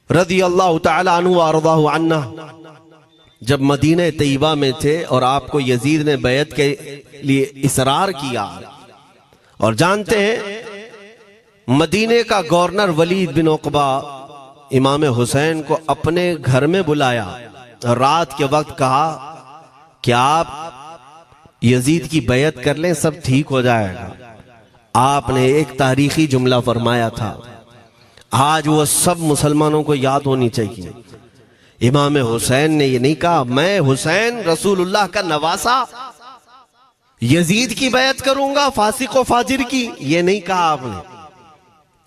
रज़ी अल्लाह तआला अन्हु व अर्ज़ाहु अन्ना जब मदीने तैयबा में थे और आपको यजीद ने बैत के लिए इसरार किया, और जानते हैं मदीने का गवर्नर वलीद बिन उक़बा इमाम हुसैन को अपने घर में बुलाया और रात के वक्त कहा कि आप यजीद की बैत कर लें, सब ठीक हो जाएगा। आपने एक तारीखी जुमला फरमाया था, आज वो सब मुसलमानों को याद होनी चाहिए। इमाम हुसैन ने ये नहीं कहा मैं हुसैन रसूलुल्लाह का नवासा यजीद की बैत करूंगा फासिक व फाजिर की, ये नहीं कहा आपने।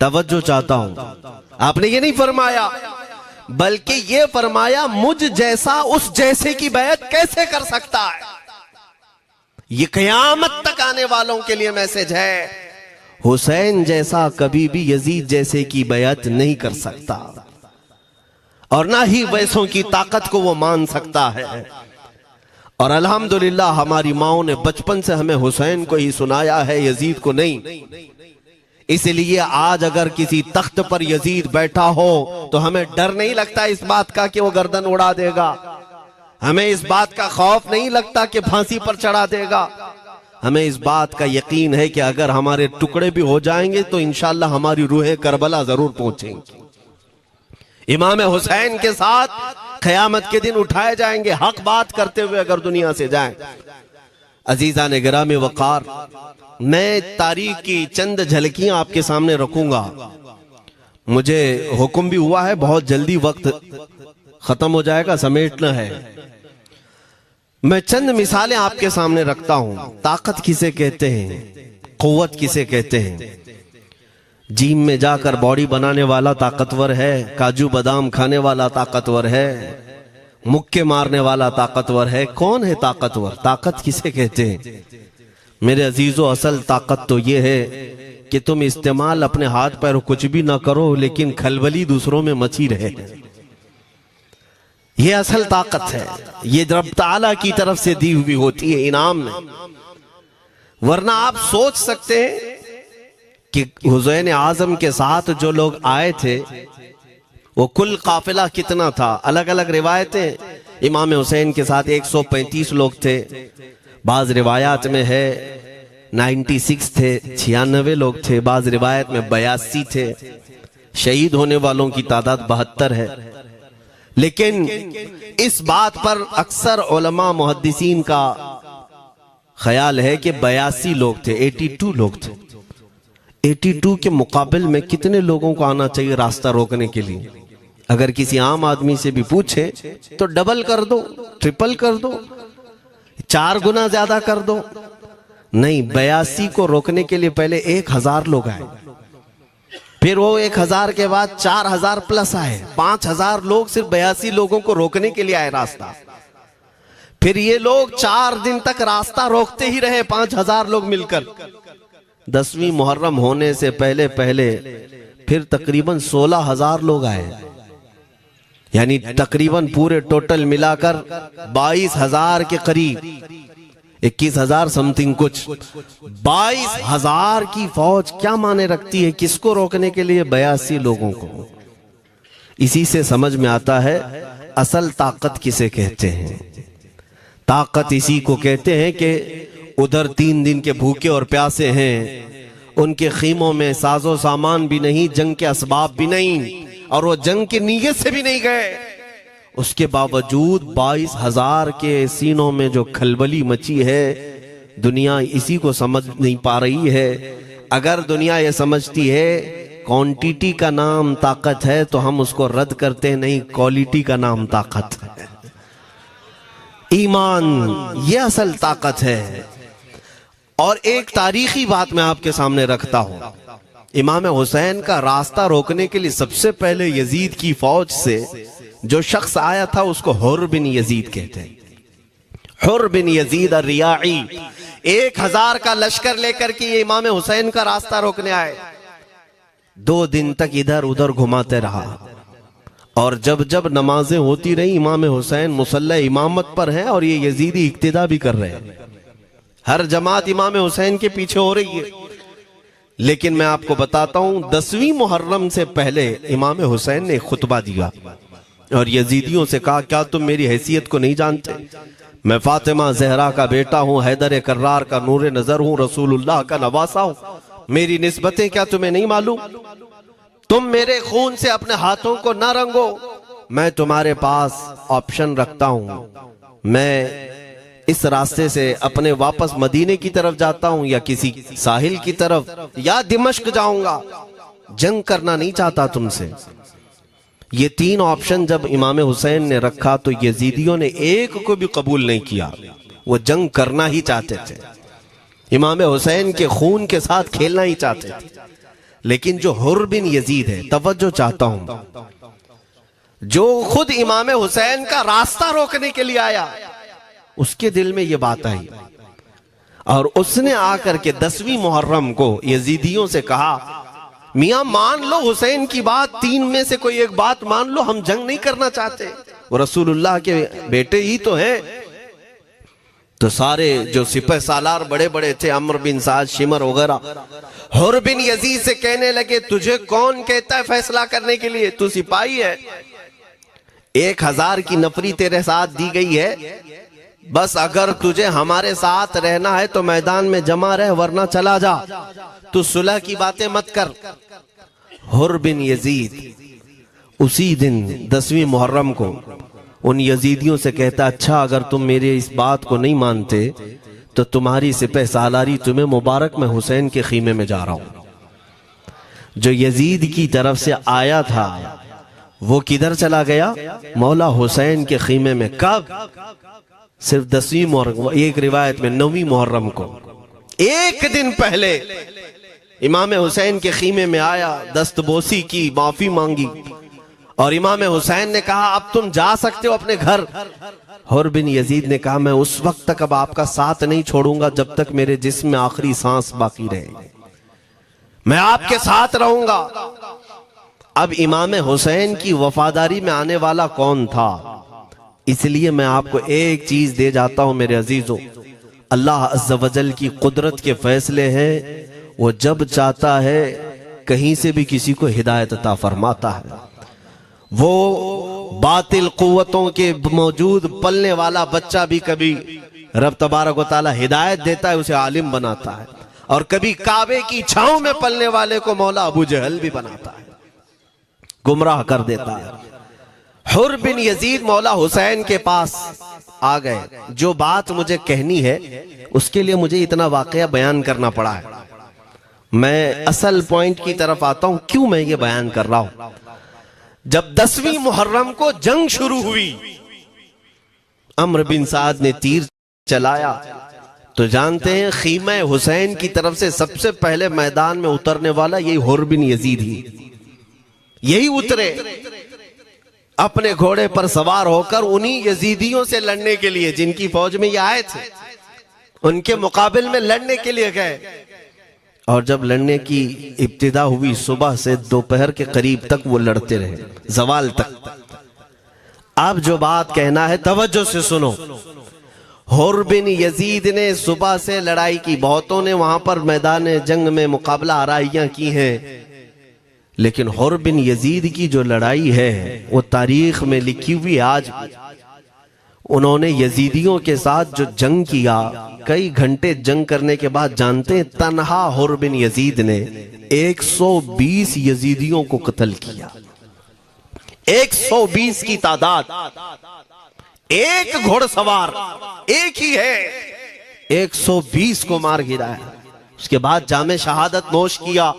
तवज्जो चाहता हूं, आपने ये नहीं फरमाया, बल्कि ये फरमाया मुझ जैसा उस जैसे की बैत कैसे कर सकता है। ये क़यामत तक आने वालों के लिए मैसेज है, हुसैन जैसा कभी भी यजीद जैसे की बैत नहीं कर सकता, और ना ही वैसों की ताकत को वो मान सकता है। और अल्हम्दुलिल्लाह हमारी माओ ने बचपन से हमें हुसैन को ही सुनाया है, यजीद को नहीं। इसलिए आज अगर किसी तख्त पर यजीद बैठा हो तो हमें डर नहीं लगता इस बात का कि वो गर्दन उड़ा देगा, हमें इस बात का खौफ नहीं लगता कि फांसी पर चढ़ा देगा। हमें इस बात का यकीन है कि अगर हमारे टुकड़े भी हो जाएंगे तो इंशाअल्लाह हमारी रूहें करबला जरूर पहुंचेंगी। इमाम हुसैन के साथ क़यामत के दिन उठाए जाएंगे, हक बात करते हुए अगर दुनिया से जाएं। अजीजा ने गिरामी वक़ार, मैं तारीख की चंद झलकियां आपके सामने रखूंगा। मुझे हुक्म भी हुआ है, बहुत जल्दी वक्त खत्म हो जाएगा, समेटना है। मैं चंद मिसालें आपके सामने रखता हूं। ताकत किसे कहते हैं, कुव्वत किसे कहते हैं। जिम में जाकर बॉडी बनाने वाला ताकतवर है, काजू बादाम खाने वाला ताकतवर है, मुक्के मारने वाला ताकतवर है। कौन है ताकतवर? ताकत किसे कहते हैं मेरे अजीजों? असल ताकत तो ये है कि तुम इस्तेमाल अपने हाथ पैर कुछ भी ना करो, लेकिन खलबली दूसरों में मची रहे। ये असल ताकत है, ये रब ताला की तरफ से दी हुई होती है इनाम में। वरना आप सोच सकते हैं कि हुसैन आजम के साथ जो लोग आए थे वो कुल काफिला कितना था। अलग अलग रिवायतें, इमाम हुसैन के साथ 135 लोग थे, बाज रिवायात में है 96 थे, 96 लोग थे, बाज रिवायत में 82 थे। शहीद होने वालों की तादाद 72 है। लेकिन इस बात पर अक्सर उलमा मुहद्दिसीन का ख्याल है कि 82 लोग थे, 82 लोग थे। 82 के मुकाबिल में कितने लोगों को आना चाहिए रास्ता रोकने के लिए? अगर किसी आम आदमी से भी पूछे तो डबल कर दो, ट्रिपल कर दो, 4 गुना ज्यादा कर दो। नहीं, 82 को रोकने के लिए पहले 1000 लोग आए, फिर वो 1000 के बाद 4000 प्लस आए, 5000 लोग सिर्फ 82 लोगों को रोकने के लिए आए रास्ता। फिर ये लोग 4 दिन तक रास्ता रोकते ही रहे, 5000 लोग मिलकर। 10वीं मुहर्रम होने से पहले पहले फिर तकरीबन 16000 लोग आए, यानी तकरीबन पूरे टोटल मिलाकर 22000 के करीब, 21000 समथिंग कुछ। 22000 की फौज क्या माने रखती है? किसको रोकने के लिए? 82 लोगों को। इसी से समझ में आता है असल ताकत किसे कहते हैं। ताकत इसी को कहते हैं कि उधर 3 दिन के भूखे और प्यासे हैं, उनके खीमों में साजो सामान भी नहीं, जंग के असबाब भी नहीं, और वो जंग की नीयत से भी नहीं गए। उसके बावजूद 22000 के सीनों में जो खलबली मची है, दुनिया इसी को समझ नहीं पा रही है। अगर दुनिया ये समझती है क्वांटिटी का नाम ताकत है तो हम उसको रद्द करते नहीं, क्वालिटी का नाम ताकत है। ईमान ये असल ताकत है। और एक तारीखी बात मैं आपके सामने रखता हूं। इमाम हुसैन का रास्ता रोकने के लिए सबसे पहले यजीद की फौज से जो शख्स आया था उसको हुर बिन यजीद कहते हैं। हुर बिन यजीद अर्रियाई 1000 का लश्कर लेकर के ये इमाम हुसैन का रास्ता रोकने आए। 2 दिन तक इधर उधर घुमाते रहा, और जब जब नमाजें होती रही इमाम हुसैन मुसल्ला इमामत पर हैं और ये यजीदी इक्तिदा भी कर रहे हैं। हर जमात इमाम हुसैन के पीछे हो रही है। लेकिन मैं आपको बताता हूं 10वीं मुहर्रम से पहले इमाम हुसैन ने खुतबा दिया और यजीदियों से कहा, क्या तुम मेरी हैसियत को नहीं जानते? मैं फातिमा जहरा का बेटा हूं, हैदर कर्रार का नूर नजर हूं, रसूलुल्लाह का नवासा हूं। मेरी निस्बतें क्या तुम्हें नहीं मालूम? तुम मेरे खून से अपने हाथों को ना रंगो। मैं तुम्हारे पास ऑप्शन रखता हूं, मैं इस रास्ते से अपने वापस मदीने की तरफ जाता हूं या किसी साहिल की तरफ या दिमश्क जाऊंगा। जंग करना नहीं चाहता तुमसे। ये 3 ऑप्शन जब इमाम हुसैन ने रखा तो यजीदियों ने एक को भी कबूल नहीं किया। वो जंग करना ही चाहते थे, इमाम हुसैन के खून के साथ खेलना ही चाहते थे। लेकिन जो हुर बिन यजीद है, तवज्जो चाहता हूं, जो खुद इमाम हुसैन का रास्ता रोकने के लिए आया, उसके दिल में ये बात आई और उसने आकर के 10वीं मुहर्रम को यजीदियों से कहा, मियां मान लो हुसैन की बात, 3 में से कोई एक बात मान लो, हम जंग नहीं करना चाहते, वो रसूलुल्लाह के बेटे ही तो हैं। तो सारे जो सिपह सालार बड़े बड़े थे, अम्र बिन साद, शिमर वगैरह, हुर बिन यजीद से कहने लगे, तुझे कौन कहता है फैसला करने के लिए? तू सिपाही है, 1000 की नफरी तेरे साथ दी गई है, बस अगर तुझे हमारे साथ रहना है तो मैदान में जमा रह, वरना चला जा, तू सुलह की बातें मत कर। हुर बिन यजीद उसी दिन 10वीं मुहर्रम को उन यजीदियों से कहता, अच्छा अगर तुम मेरे इस बात को नहीं मानते तो तुम्हारी सिपह सालारी तुम्हें मुबारक, मैं हुसैन के खीमे में जा रहा हूं। जो यजीद की तरफ से आया था वो किधर चला गया? मौला हुसैन के खीमे में। कब? सिर्फ 10वीं मुहर्रम, एक रिवायत में 9वीं मुहर्रम को, एक दिन पहले इमाम हुसैन के खीमे में आया, दस्तबोसी की, माफी मांगी और इमाम हुसैन ने कहा, अब तुम जा सकते हो अपने घर। हुर बिन यजीद ने कहा, मैं उस वक्त तक अब आपका साथ नहीं छोड़ूंगा जब तक मेरे जिस्म में आखिरी सांस बाकी रहे, मैं आपके साथ रहूंगा। अब इमाम हुसैन की वफादारी में आने वाला कौन था? इसलिए मैं आपको एक चीज दे जाता हूं मेरे अजीजों, अल्लाह अज़्ज़ वजल की कुदरत के फैसले हैं, वो जब चाहता है कहीं से भी किसी को हिदायत अता फरमाता है। वो बातिल कुव्वतों के मौजूद पलने वाला बच्चा भी कभी रब तबारक व तआला हिदायत देता है, उसे आलिम बनाता है, और कभी काबे की छांव में पलने वाले को मौला अबू जहल भी बनाता है, गुमराह कर देता है। हुर बिन यजीद मौला हुसैन के पास आ गए। जो बात मुझे कहनी है उसके लिए मुझे इतना वाकया बयान करना पड़ा है। मैं असल पॉइंट की तरफ आता हूं, क्यों मैं ये बयान कर रहा हूं। जब 10वीं मुहर्रम को जंग शुरू हुई, अम्र बिन साद ने तीर चलाया, तो जानते हैं खीमा हुसैन की तरफ से सबसे पहले मैदान में उतरने वाला यही हुर बिन यजीद ही, यही उतरे अपने घोड़े पर सवार होकर उन्हीं यजीदियों से लड़ने के लिए जिनकी फौज में ये आए थे, उनके मुकाबिल में लड़ने के लिए गए। और जब लड़ने की इब्तिदा हुई, सुबह से दोपहर के करीब तक वो लड़ते रहे, जवाल तक। अब जो बात कहना है तवज्जो से सुनो। हुर बिन यजीद ने सुबह से लड़ाई की, बहुतों ने वहां पर मैदान जंग में मुकाबला आराइयां की हैं, लेकिन हुर बिन यजीद की जो लड़ाई है वो तारीख में लिखी हुई। आज उन्होंने यजीदियों के साथ जो जंग किया, कई घंटे जंग करने के बाद, जानते हैं तन्हा हुर बिन यजीद ने 120 यजीदियों को कत्ल किया। 120 की तादाद, एक घोड़सवार एक ही है, 120 को मार गिराया। उसके बाद जामे शहादत नोश किया।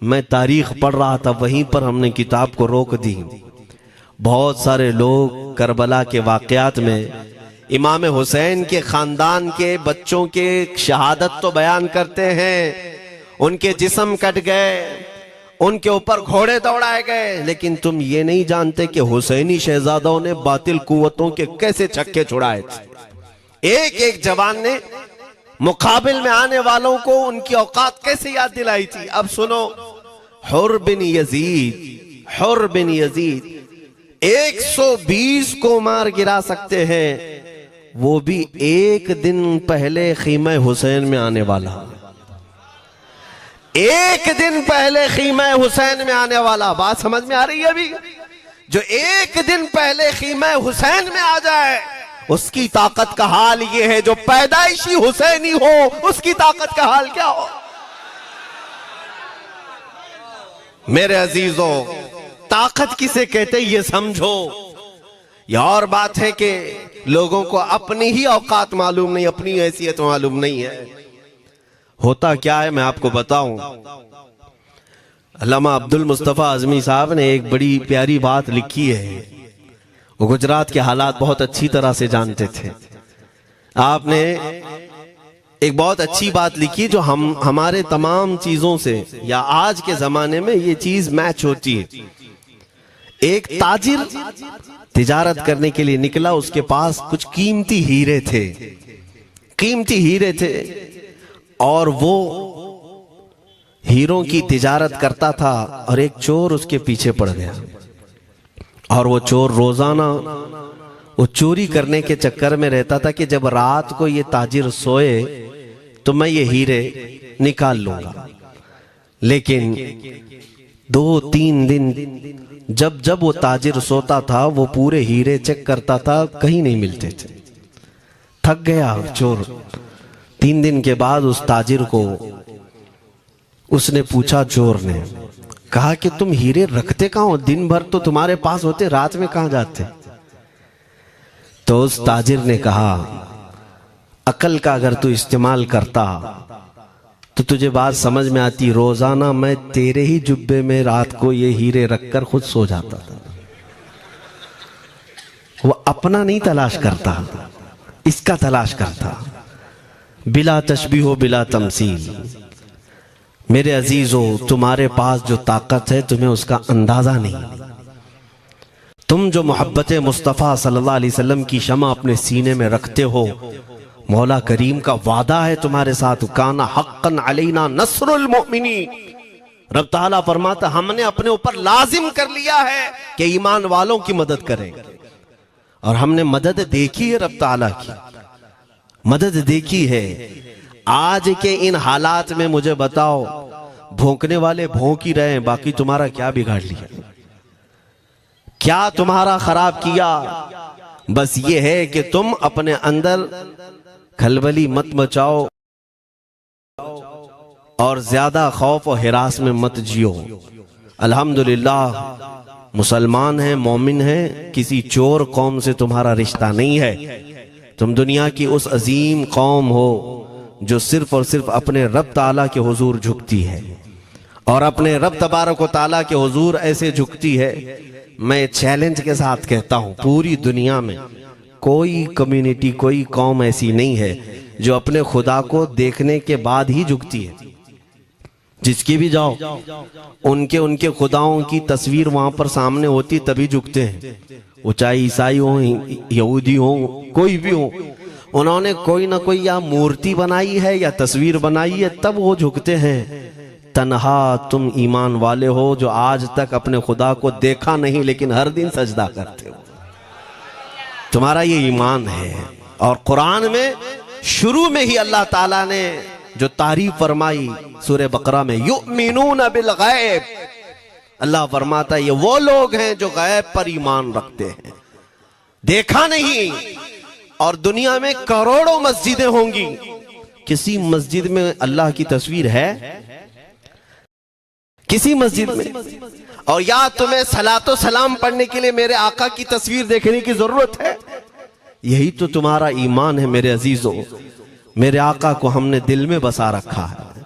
मैं तारीख पढ़ रहा था, वहीं पर हमने किताब को रोक दी। बहुत सारे लोग करबला के वाकयात में इमाम हुसैन के खानदान के बच्चों के शहादत तो बयान करते हैं, उनके जिस्म कट गए, उनके ऊपर घोड़े दौड़ाए गए, लेकिन तुम ये नहीं जानते कि हुसैनी शहजादों ने बातिल कुव्वतों के कैसे छक्के छुड़ाए थे। एक एक जवान ने मुकाबिल में आने वालों को उनकी औकात कैसे याद दिलाई थी। अब सुनो, हुर बिन यजीद 120 को मार गिरा सकते हैं, वो भी एक दिन पहले खीमा हुसैन में आने वाला। एक दिन पहले खीमा हुसैन में आने वाला, बात समझ में आ रही है अभी? जो एक दिन पहले खीमा हुसैन में आ जाए उसकी ताकत का हाल ये है, जो पैदाइशी हुसैनी हो उसकी ताकत का हाल क्या हो? मेरे अजीजों, ताकत किसे कहते ये समझो। यह और बात है कि लोगों को अपनी ही औकात मालूम नहीं, अपनी हैसियत मालूम नहीं है। होता क्या है मैं आपको बताऊं। अल्लामा अब्दुल मुस्तफा आजमी साहब ने एक बड़ी प्यारी बात लिखी है। वो गुजरात के हालात बहुत अच्छी तरह से जानते थे। आपने एक बहुत अच्छी बात लिखी जो हमारे तमाम चीजों से या आज के जमाने में ये चीज मैच होती है। एक ताजिर तिजारत करने के लिए निकला, उसके पास कुछ कीमती हीरे थे, कीमती हीरे थे, और वो हीरों की तिजारत करता था और एक चोर उसके पीछे पड़ गया। और वो चोर रोजाना वो चोरी करने के चक्कर में रहता था कि जब रात को ये ताजिर सोए तो मैं ये हीरे निकाल लूंगा। लेकिन 2-3 दिन जब जब वो ताजिर सोता था वो पूरे हीरे चेक करता था, कहीं नहीं मिलते थे। थक गया चोर। 3 दिन के बाद उस ताजिर को उसने पूछा, चोर ने कहा कि तुम हीरे रखते कहाँ हो? दिन भर तो तुम्हारे पास होते, रात में कहाँ जाते? तो उस ताजिर ने कहा, अकल का अगर तू इस्तेमाल करता तो तुझे बात समझ में आती। रोजाना मैं तेरे ही जुब्बे में रात को ये हीरे रखकर खुद सो जाता था। वो अपना नहीं तलाश करता, इसका तलाश करता। बिला तशबीह हो बिला तमसील। मेरे अजीजों, तुम्हारे पास जो ताकत है तुम्हें उसका अंदाजा नहीं। तुम जो मोहब्बत मुस्तफ़ा सल्लल्लाहु अलैहि वसल्लम की शमा अपने सीने में रखते हो, मौला करीम का वादा है तुम्हारे साथ, काना हक्कन अलैना नस्रुल मोमिनीन। रब ताला फरमाता हमने अपने ऊपर लाजिम कर लिया है कि ईमान वालों की मदद करें। और हमने मदद देखी है, रब ताला की मदद देखी है। आज के इन हालात में मुझे बताओ, भौंकने वाले भौंक ही रहे हैं, बाकी तुम्हारा क्या बिगाड़ लिया? क्या तुम्हारा खराब किया? बस ये है कि तुम अपने अंदर खलबली मत मचाओ और ज्यादा खौफ और हिरास में मत जियो। अल्हम्दुलिल्लाह मुसलमान हैं, मोमिन हैं, किसी चोर कौम से तुम्हारा रिश्ता नहीं है। तुम दुनिया की उस अजीम कौम हो जो सिर्फ और सिर्फ अपने रब ताला के हुजूर झुकती है, और अपने रब तबारक व ताला के हुजूर ऐसे झुकती है। मैं चैलेंज के साथ कहता हूं, पूरी दुनिया में कोई कम्युनिटी, कोई कौम ऐसी नहीं है जो अपने खुदा को देखने के बाद ही झुकती है। जिसकी भी जाओ, उनके खुदाओं की तस्वीर वहां पर सामने होती तभी झुकते हैं। वो चाहे ईसाई हो, यहूदी हो, कोई भी हो, उन्होंने कोई ना कोई या मूर्ति बनाई है या तस्वीर बनाई है, तब वो झुकते हैं। तन्हा तुम ईमान वाले हो जो आज तक अपने खुदा को देखा नहीं लेकिन हर दिन सजदा करते हो, तुम्हारा ये ईमान है। और कुरान में शुरू में ही अल्लाह ताला ने जो तारीफ फरमाई सूरह बकरा में, युमिनून बिल गैब, अल्लाह फरमाता है ये वो लोग हैं जो गैब पर ईमान रखते हैं, देखा नहीं। और दुनिया में करोड़ों मस्जिदें होंगी, किसी मस्जिद में अल्लाह की तस्वीर है? किसी मस्जिद में? और या तुम्हें सलातो सलाम पढ़ने के लिए मेरे आका की तस्वीर देखने की जरूरत है? यही तो तुम्हारा ईमान है मेरे अजीजों। मेरे आका को हमने दिल में बसा रखा है,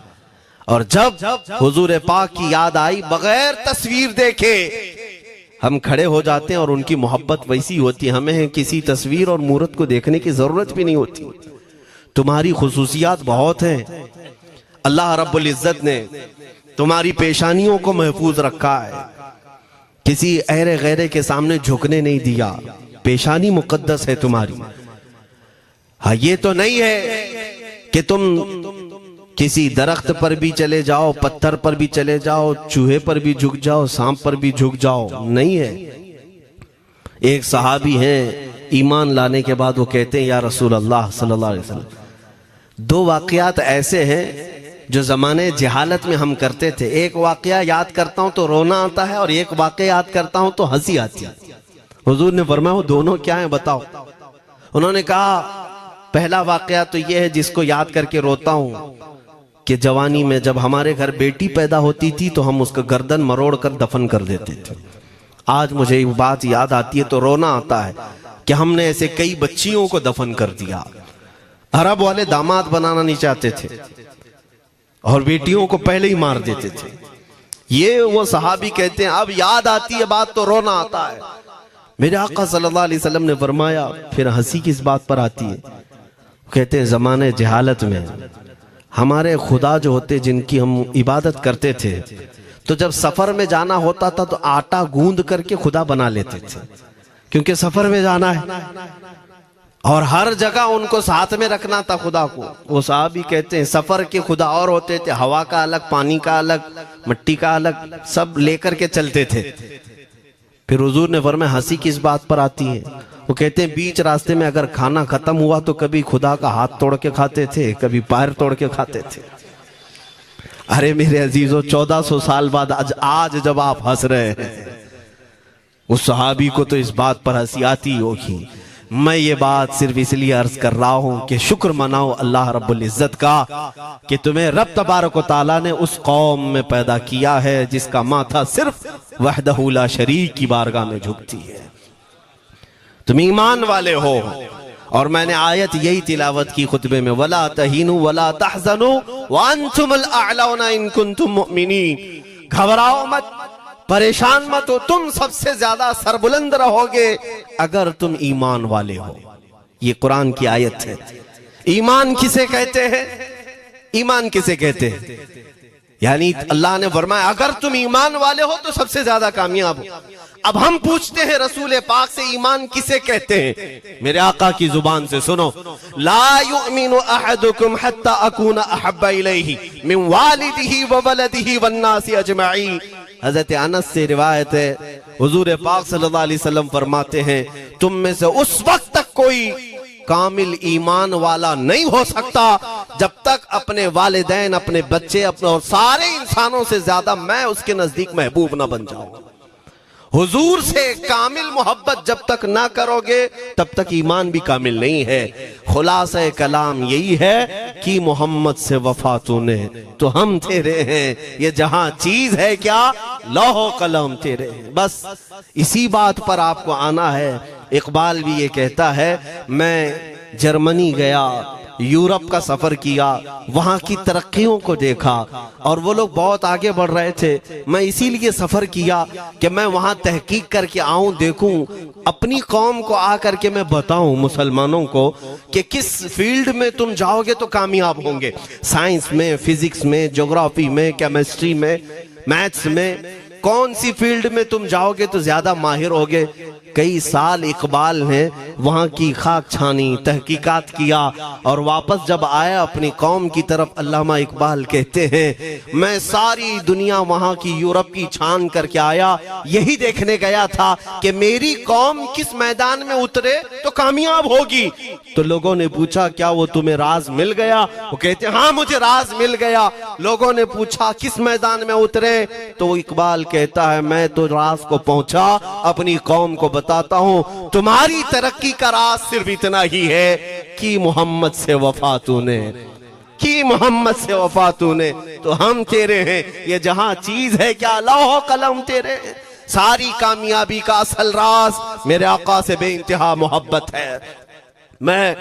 और जब हुजूर पाक की याद आई, बगैर तस्वीर देखे हम खड़े हो जाते हैं। और उनकी मोहब्बत वैसी होती है, हमें किसी तस्वीर और मूरत को देखने की जरूरत भी नहीं होती। तुम्हारी खुसूसियात बहुत हैं। अल्लाह रब्बुल इज्जत ने तुम्हारी पेशानियों को महफूज रखा है, किसी अहरे गैरे के सामने झुकने नहीं दिया। पेशानी मुकद्दस है तुम्हारी। हाँ, ये तो नहीं है कि तुम किसी दरख्त पर भी चले जाओ, पत्थर पर भी चले जाओ, चूहे पर भी झुक जाओ, सांप पर भी झुक जाओ, नहीं है। एक सहाबी हैं, ईमान लाने के बाद वो कहते हैं, या रसूल अल्लाह सल्लल्लाहु अलैहि वसल्लम, 2 वाकयात ऐसे हैं जो ज़माने जहालत में हम करते थे। एक वाकया याद करता हूँ तो रोना आता है और एक वाकया याद करता हूँ तो हंसी आती है। हुजूर ने फरमाया वो दोनों क्या है बताओ। उन्होंने कहा पहला वाकया तो ये है जिसको याद करके रोता हूँ कि जवानी में जब हमारे घर बेटी पैदा होती थी तो हम उसका गर्दन मरोड़ कर दफन कर देते थे। आज मुझे ये बात याद आती है तो रोना आता है कि हमने ऐसे कई बच्चियों को दफन कर दिया। अरब वाले दामाद बनाना नहीं चाहते थे और बेटियों को पहले ही मार देते थे। ये वो सहाबी कहते हैं अब याद आती है बात तो रोना आता है। मेरे आका सल्लल्लाहु अलैहि वसल्लम ने फरमाया फिर हंसी किस बात पर आती है। कहते हैं जमाने जहालत में हमारे खुदा जो होते जिनकी हम इबादत करते थे तो जब सफर में जाना होता था तो आटा गूंद करके खुदा बना लेते थे, क्योंकि सफर में जाना है और हर जगह उनको साथ में रखना था खुदा को। वो साहब ही कहते हैं सफर के खुदा और होते थे, हवा का अलग, पानी का अलग, मिट्टी का अलग, सब लेकर के चलते थे। फिर हुजूर ने फरमाया हंसी किस बात पर आती है। वो कहते हैं बीच रास्ते में अगर खाना खत्म हुआ तो कभी खुदा का हाथ तोड़ के खाते थे, कभी पैर तोड़ के खाते थे। अरे मेरे अजीजों 1400 साल बाद आज जब आप हंस रहे हैं उस सहाबी को तो इस बात पर हंसी आती होगी। मैं ये बात सिर्फ इसलिए अर्ज कर रहा हूं कि शुक्र मनाओ अल्लाह रब्बुल इज्जत का कि तुम्हें रब तबारक व तआला ने उस कौम में पैदा किया है जिसका माथा सिर्फ वहदहू ला शरीक की बारगाह में झुकती है। तुम ईमान वाले हो और मैंने आयत यही तिलावत की खुतबे में वला तहीनु वला तहज़नु व अंतुमुल अअलौना इन कुंतुम मुमिनीन। घबराओ मत, परेशान मत हो, तुम सबसे ज्यादा सरबुलंद रहोगे अगर तुम ईमान वाले हो। ये कुरान की आयत है। ईमान किसे कहते हैं? ईमान किसे कहते हैं? यानी अल्लाह ने फरमाया अगर तुम ईमान वाले हो तो सबसे ज्यादा कामयाब हो। अब हम पूछते हैं रसूल पाक से ईमान किसे कहते हैं? मेरे आका की जुबान से सुनो, ला युमिनु अहदुकुम हत्ता अकूना अहब्बा इलैहि मिन वालिदिही व वलदिही वन्नासि अजमईन। हजरत अनस से रिवायत है हुजूर पाक सल्लल्लाहु अलैहि वसल्लम फरमाते हैं तुम में से उस वक्त तक कोई कामिल ईमान वाला नहीं हो सकता जब तक अपने वालिदैन, अपने बच्चे, अपने और सारे इंसानों से ज्यादा मैं उसके नजदीक महबूब ना बन जाऊं। हुजूर से कामिल मोहब्बत जब तक ना करोगे तब तक ईमान भी कामिल नहीं है। खुलासा कलाम यही है कि मोहम्मद से वफा तूने तो हम तेरे हैं, ये जहां चीज है क्या लौह कलम तेरे हैं। बस इसी बात पर आपको आना है। इकबाल भी ये कहता है मैं जर्मनी गया, यूरोप का सफर किया, वहां की तरक्कियों को देखा और वो लोग बहुत आगे बढ़ रहे थे। मैं इसीलिए सफर किया कि मैं वहां तहकीक करके आऊं, देखूं, अपनी कौम को आकर के मैं बताऊं मुसलमानों को कि किस फील्ड में तुम जाओगे तो कामयाब होंगे। साइंस में, फिजिक्स में, ज्योग्राफी में, केमिस्ट्री में, मैथ्स में, कौन सी फील्ड में तुम जाओगे तो ज्यादा माहिर होगे। कई साल इकबाल ने वहां की खाक छानी, तहकीकात किया और वापस जब आया अपनी कौम की तरफ, अल्लामा इकबाल कहते हैं मैं सारी दुनिया वहां की यूरोप की छान करके आया, यही देखने गया था कि मेरी कौम किस मैदान में उतरे तो कामयाब होगी। तो लोगों ने पूछा क्या वो तुम्हें राज मिल गया? वो कहते हाँ मुझे राज मिल गया। लोगों ने पूछा किस मैदान में उतरे? तो इकबाल कहता है मैं तो राज को पहुंचा, अपनी कौम को बताता हूं तुम्हारी तरक्की का राज सिर्फ इतना ही है कि मोहम्मद से वफा तूने, कि मोहम्मद से वफा तूने तो हम तेरे हैं। ये जहां चीज है क्या लौह कलम तेरे हैं। सारी कामयाबी का असल राज मेरे आका से बेइंतहा मोहब्बत है। मैं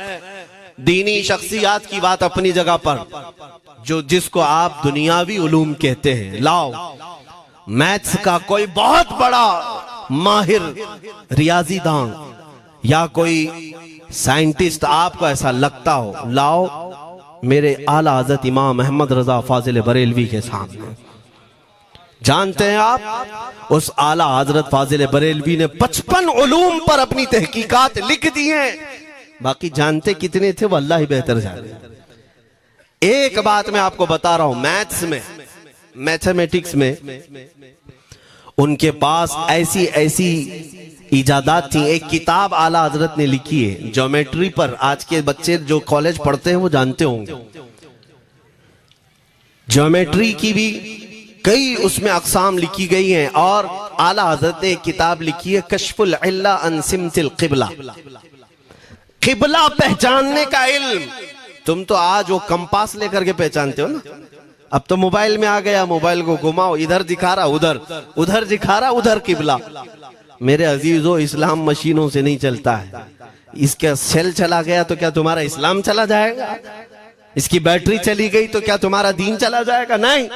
दीनी शख्सियात की बात अपनी जगह पर, जो जिसको आप दुनियावी उलूम कहते हैं, लाओ मैथ्स का कोई बहुत बड़ा माहिर रियाजीदान या कोई साइंटिस्ट आपको ऐसा लगता हो, लाओ मेरे आला हज़रत इमाम अहमद रजा फाजिल बरेलवी के सामने। जानते हैं आप उस आला हजरत फाजिल बरेलवी ने 55 उलूम पर अपनी तहकीकात लिख दी हैं। बाकी जानते कितने थे वो अल्लाह ही बेहतर जाने। एक बात मैं आपको बता रहा हूं, मैथ्स में, मैथमेटिक्स में उनके पास ऐसी ऐसी इजादात थी। एक किताब आला हजरत ने लिखी है ज्योमेट्री पर, आज के बच्चे जो कॉलेज पढ़ते हैं वो जानते होंगे। ज्योमेट्री की भी कई उसमें अक़साम लिखी गई हैं। और आला हज़रत ने एक किताब लिखी है कश्फुल इल्ला अन सिमतिल क़िबला, क़िबला पहचानने का इल्म। तुम तो आज वो कंपास लेकर के पहचानते हो ना, अब तो मोबाइल में आ गया, मोबाइल को घुमाओ, इधर दिखा रहा उधर, उधर दिखा रहा उधर क़िबला। मेरे अजीजों, इस्लाम मशीनों से नहीं चलता है। इसका सेल चला गया तो क्या तुम्हारा इस्लाम चला जाएगा? इसकी बैटरी चली गई तो क्या तुम्हारा दीन चला जाएगा? नहीं,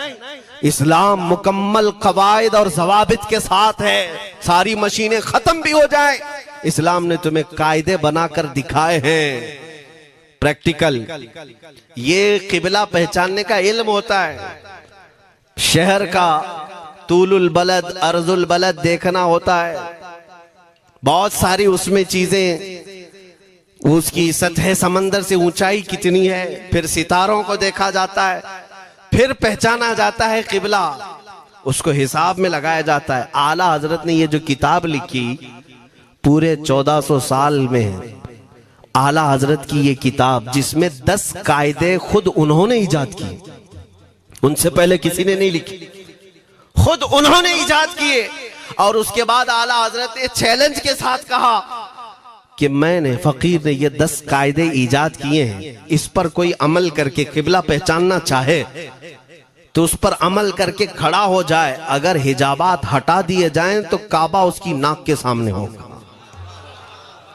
इस्लाम मुकम्मल कवायद और ज़वाबित के साथ है। सारी मशीनें खत्म भी हो जाएं, इस्लाम ने तुम्हें कायदे बनाकर दिखाए हैं, प्रैक्टिकल। ये क़िबला पहचानने का इल्म होता है। शहर का तूलुल बलद अर्जुल बलद देखना होता है, बहुत सारी उसमें चीजें, उसकी सतह समंदर से ऊंचाई कितनी है, फिर सितारों को देखा जाता है, फिर पहचाना जाता है क़िबला, उसको हिसाब में लगाया जाता है। आला हजरत ने ये जो किताब लिखी पूरे 1400 साल में, आला हजरत की ये किताब जिसमें 10 कायदे खुद उन्होंने इजाद किए, उनसे पहले किसी ने नहीं लिखी, खुद उन्होंने इजाद किए। और उसके बाद आला हजरत ने चैलेंज के साथ कहा कि मैंने, फकीर ने ये 10 कायदे इजाद किए हैं, इस पर कोई अमल करके क़िबला पहचानना चाहे तो उस पर अमल करके खड़ा हो जाए, अगर हिजाबात हटा दिए जाएं तो काबा उसकी नाक के सामने होगा।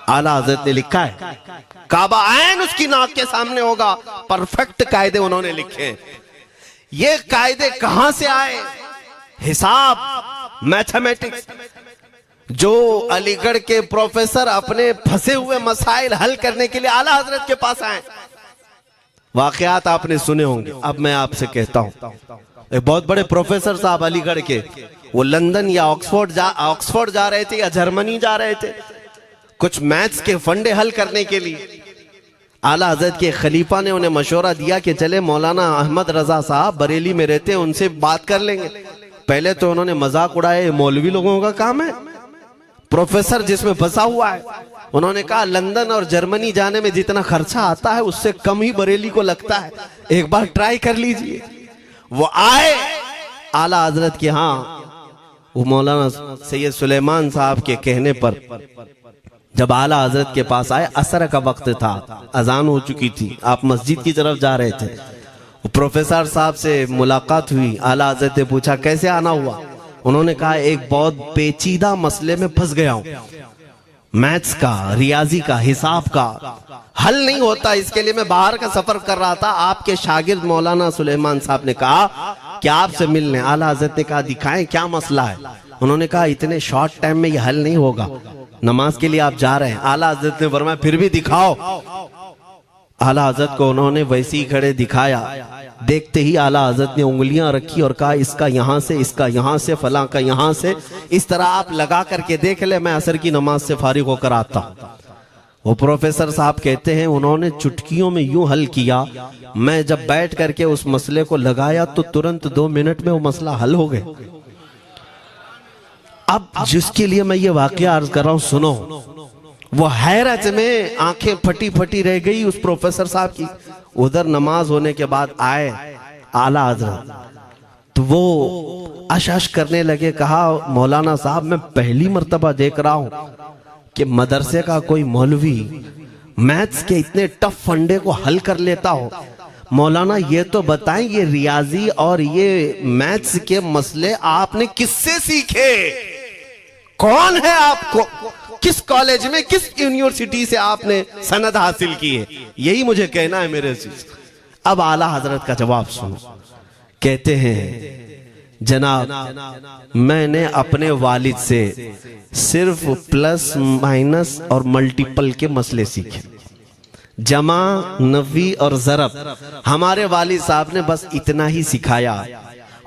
आला हज़रत ने लिखा है काबा ऐन उसकी नाक के सामने होगा। परफेक्ट कायदे उन्होंने लिखे। ये कायदे कहां से आए? हिसाब, मैथमेटिक्स। जो अलीगढ़ के प्रोफेसर अपने फंसे हुए मसाइल हल करने के लिए आला हजरत के पास आए, वाकयात आपने सुने होंगे। अब मैं आपसे कहता हूं, एक बहुत बड़े प्रोफेसर साहब अलीगढ़ के, वो लंदन या ऑक्सफोर्ड जा रहे थे या जर्मनी जा रहे थे कुछ मैथ्स के फंडे हल करने के लिए। आला हजरत के खलीफा ने उन्हें मशवरा दिया कि चले मौलाना अहमद रजा साहब बरेली में रहते हैं, उनसे बात कर लेंगे। पहले तो उन्होंने मजाक उड़ाए, मौलवी लोगों का काम है, प्रोफेसर जिसमें फंसा हुआ है। उन्होंने कहा लंदन और जर्मनी जाने में जितना खर्चा आता है उससे कम ही बरेली को लगता है, एक बार ट्राई कर लीजिए। वो आए आला हजरत के यहाँ, वो मौलाना सैयद सुलेमान साहब के कहने पर जब आला हजरत के पास आए, असर का वक्त था, अजान हो चुकी थी, आप मस्जिद की तरफ जा रहे थे। प्रोफेसर साहब से मुलाकात हुई। आला हजरत ने पूछा कैसे आना हुआ? उन्होंने कहा एक बहुत पेचीदा मसले में फंस गया हूं, मैथ्स का, रियाजी का, हिसाब का हल नहीं होता, इसके लिए मैं बाहर का सफर कर रहा था। आपके शागिर्द मौलाना सुलेमान साहब ने कहा कि आपसे मिलने। आला हजरत ने कहा दिखाएं क्या मसला है? उन्होंने कहा इतने शॉर्ट टाइम में यह हल नहीं होगा, नमाज के लिए आप जा रहे हैं। आला हजरत ने फरमाया फिर भी दिखाओ। आला हजरत को उन्होंने वैसे ही खड़े दिखाया। देखते ही आला हजरत ने उंगलियां रखी और कहा इसका यहां से, इसका यहां से, फलां का यहां से, इस तरह आप लगा करके देख ले, मैं असर की नमाज से फारिग होकर आता हूं। वो प्रोफेसर साहब कहते हैं उन्होंने चुटकियों में यूं हल किया, मैं जब बैठ करके उस मसले को लगाया तो तुरंत 2 मिनट में वो मसला हल हो गया। अब जिसके लिए मैं ये वाकया अर्ज कर रहा हूं सुनो। वो हैरत में आंखें फटी फटी रह गई उस प्रोफेसर साहब की। उधर नमाज होने के बाद आए आला हजरत, तो वो अश करने लगे। कहा मौलाना साहब मैं पहली मर्तबा देख रहा हूं कि मदरसे का कोई मौलवी मैथ्स के इतने टफ फंडे को हल कर लेता हो। मौलाना ये तो बताएं ये रियाजी और ये मैथ्स के मसले आपने किससे सीखे? कौन है आपको? किस कॉलेज में, किस यूनिवर्सिटी से आपने सनद हासिल की है? यही मुझे कहना है मेरे से। अब आला हजरत का जवाब सुनो। कहते हैं जनाब मैंने अपने वालिद से सिर्फ प्लस माइनस और मल्टीपल के मसले सीखे, जमा, नफी और ज़रब हमारे वालिद साहब ने बस इतना ही सिखाया।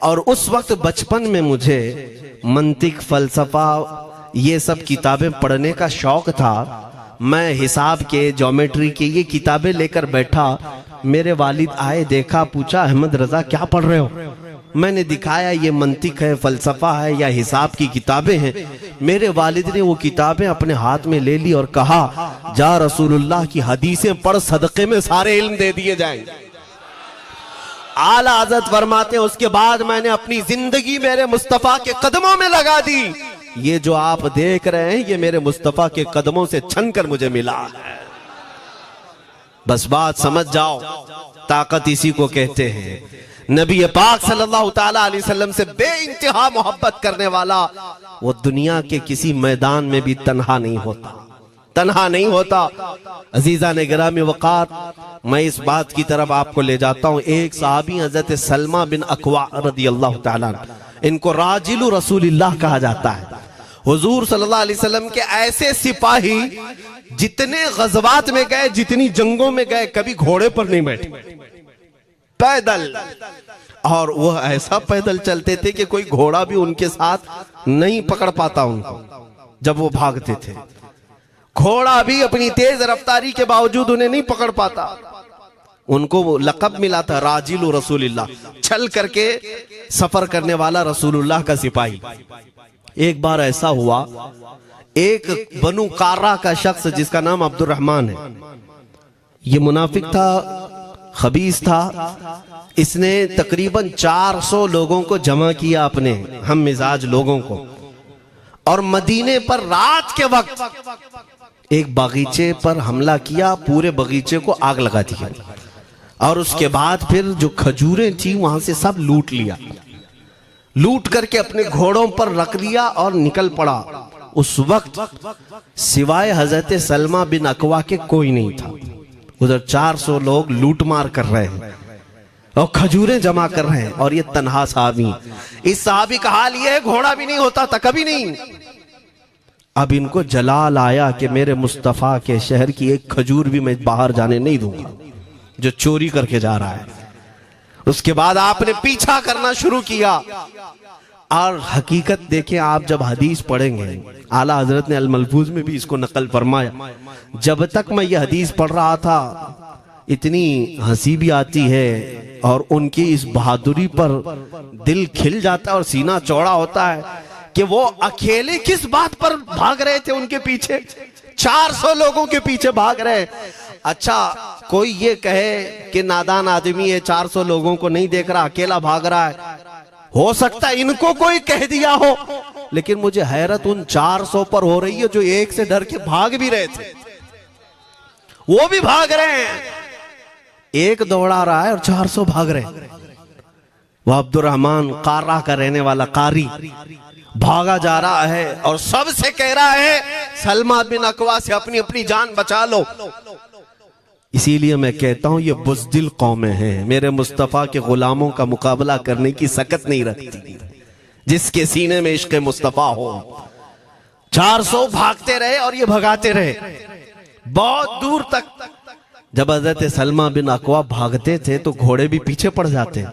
और उस वक्त बचपन में मुझे मंतिक, फलसफा, ये सब किताबें पढ़ने का शौक था। मैं हिसाब के, ज्योमेट्री के ये किताबें लेकर बैठा। मेरे वालिद आए, देखा, पूछा अहमद रजा क्या पढ़ रहे हो? मैंने दिखाया ये मंतिक है, फलसफा है या हिसाब की किताबें हैं। मेरे वालिद ने वो किताबें अपने हाथ में ले ली और कहा जा रसूलुल्लाह की हदीसें पढ़, सदक़े में सारे इल्म दे दिए जाएंगे। आला हज़रत फरमाते हैं उसके बाद मैंने अपनी जिंदगी मेरे मुस्तफा के कदमों में लगा दी। ये जो आप देख रहे हैं ये मेरे मुस्तफा के कदमों से छनकर मुझे मिला है। बस बात समझ जाओ, ताकत इसी को कहते हैं। नबी पाक सल्लल्लाहु ताला अलैहि वसल्लम से बेइंतहा मोहब्बत करने वाला वो दुनिया के किसी मैदान में भी तन्हा नहीं होता, तन्हा नहीं होता। अजीजा ने गिरामी वक़ार, मैं इस बात की तरफ आपको ले जाता हूँ। एक सहाबी हजरत सलमा बिन अकवा रदियल्लाहु ताला, इनको राजिलु रसूलिल्लाह कहा जाता है। हुजूर सल्लल्लाहु अलैहि वसल्लम के ऐसे सिपाही जितने गज़वात में गए, जितनी जंगों में गए, कभी घोड़े पर नहीं बैठे, पैदल। और वह ऐसा पैदल चलते थे कि कोई घोड़ा भी उनके साथ नहीं पकड़ पाता उनको जब वो भागते थे। घोड़ा भी अपनी तेज रफ्तारी के बावजूद उन्हें नहीं पकड़ पाता। उनको वो लक़ब मिला था राजिलु रसूलिल्लाह, चल करके सफर करने वाला रसूलुल्लाह का सिपाही। एक बार ऐसा हुआ, एक बनु कार्रा का शख्स जिसका नाम अब्दुर्रहमान है, ये मुनाफिक था, खबीस था। इसने तकरीबन 400 लोगों को जमा किया, अपने हम मिजाज लोगों को, और मदीने पर रात के वक्त एक बगीचे पर हमला किया, पूरे बगीचे को आग लगा दिया। और उसके बाद फिर जो खजूरें थी वहां से सब लूट लिया, लूट करके अपने घोड़ों पर रख लिया और निकल पड़ा। उस वक्त सिवाय हजरत सलमा बिन अकवा के कोई नहीं था। उधर 400 लोग लूट मार कर रहे हैं और खजूरें जमा कर रहे हैं, और ये तन्हा साहबी। इस साहबी का हाल ये है, घोड़ा भी नहीं होता था कभी नहीं। अब इनको जलाल आया कि मेरे मुस्तफा के शहर की एक खजूर भी मैं बाहर जाने नहीं दूंगा जो चोरी करके जा रहा है। उसके बाद आपने पीछा करना शुरू किया। और हकीकत देखें आप, जब हदीस पढ़ेंगे, आला हजरत ने अल मलफूज में भी इसको नकल फरमाया। जब तक मैं ये हदीस पढ़ रहा था इतनी हंसी भी आती है और उनकी इस बहादुरी पर दिल खिल जाता है और सीना चौड़ा होता है कि वो अकेले किस बात पर भाग रहे थे। उनके पीछे 400 लोगों के पीछे भाग रहे। अच्छा, कोई ये कहे कि नादान आदमी है, 400 लोगों को नहीं देख रहा, अकेला भाग रहा है, हो सकता है इनको कोई कह दिया हो, लेकिन मुझे हैरत उन 400 पर हो रही है जो एक से डर के भाग भी रहे थे। वो भी भाग रहे हैं, एक दौड़ा रहा है और 400 भाग रहे हैं। वह अब्दुर्रहमान कार्रा का रहने वाला कारी भागा जा रहा है और सबसे कह रहा है सलमा बिन अकवा से अपनी अपनी जान बचा लो। इसीलिए मैं कहता हूं ये बुज़दिल कौमें हैं, मेरे मुस्तफा के गुलामों का मुकाबला करने की सकत नहीं रखती जिसके सीने में इश्क़ मुस्तफा हो। 400 भागते रहे और ये भगाते रहे बहुत दूर तक। जब हज़रत सलमा बिन अकवा भागते थे तो घोड़े भी पीछे पड़ जाते,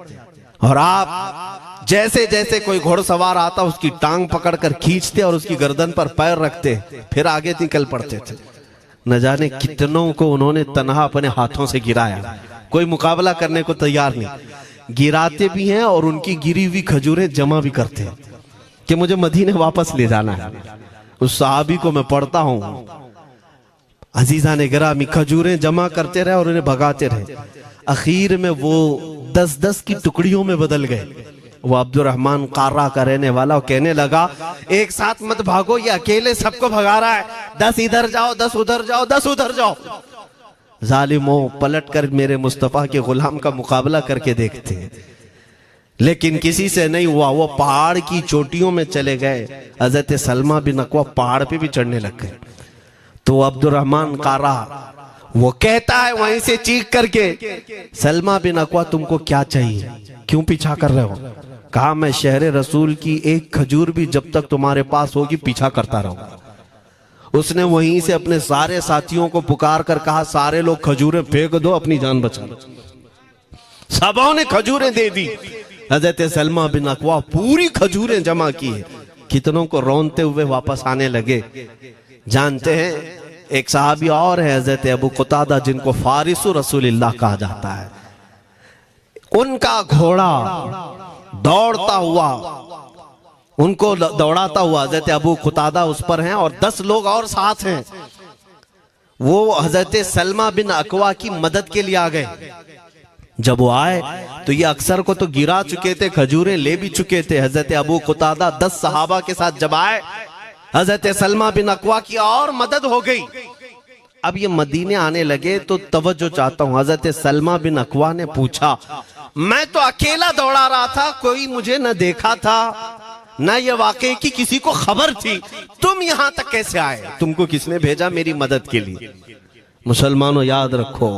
और आप जैसे जैसे कोई घोड़सवार आता उसकी टांग पकड़कर खींचते और उसकी गर्दन पर पैर रखते, फिर आगे निकल पड़ते थे। न जाने कितनों को उन्होंने तन्हा अपने हाथों से गिराया, कोई मुकाबला करने को तैयार नहीं। गिराते भी हैं और उनकी गिरी हुई खजूरें जमा भी करते हैं कि मुझे मदीने वापस ले जाना है। उस सहाबी को मैं पढ़ता हूं, अजीजा ने गिरामी खजूरें जमा करते रहे और उन्हें भगाते रहे। आखिर में वो 10-10 की टुकड़ियों में बदल गए। वो अब्दुर्रहमान कार्रा का रहने वाला कहने लगा एक साथ मत भागो, ये अकेले सबको भगा रहा है, 10 इधर जाओ, 10 उधर जाओ, 10 उधर जाओ। जालिमों, पलट कर मेरे मुस्तफा के गुलाम का मुकाबला करके देखते हैं, लेकिन किसी से नहीं हुआ। वो पहाड़ की चोटियों में चले गए। हजरत सलमा बिन अकवा पहाड़ पे भी चढ़ने लग गए। तो अब्दुर्रहमान कार्रा वो कहता है वहीं से चीख करके, सलमा बिन अकवा तुमको क्या चाहिए, क्यों पीछा कर रहे हो? कहा मैं शहर रसूल की एक खजूर भी जब तक तुम्हारे पास होगी पीछा करता रहूंगा। उसने वहीं से अपने सारे साथियों को पुकार कर कहा सारे लोग खजूरें फेंक दो, अपनी जान बचा लो। सबों ने खजूरें दे दी। हजरत सलमा बिन अकवा पूरी खजूरें जमा की है, कितनों को रोनते हुए वापस आने लगे। जानते हैं एक सहाबी और है हजरत अबू कुतादा, जिनको फारिसु रसूलिल्लाह कहा जाता है। उनका घोड़ा दौड़ता हुआ, उनको दौड़ाता हुआ हजरत अबू कुतादा उस पर हैं और 10 लोग और साथ हैं। वो हजरत सलमा बिन अकवा की मदद के लिए आ गए। जब वो आए तो ये अक्सर को तो गिरा चुके थे, खजूरें ले भी चुके थे। हजरत अबू कुतादा 10 सहाबा के साथ जब आए, हजरत सलमा बिन अकवा की और मदद हो गई। अब ये मदीने आने लगे तो तवज्जो चाहता हूं। हजरत सलमा बिन अकवा ने पूछा, मैं तो अकेला दौड़ा रहा था, कोई मुझे न देखा था, ना ये वाकई की किसी को खबर थी, तुम यहां तक कैसे आए? तुमको किसने भेजा मेरी मदद के लिए? मुसलमानों याद रखो,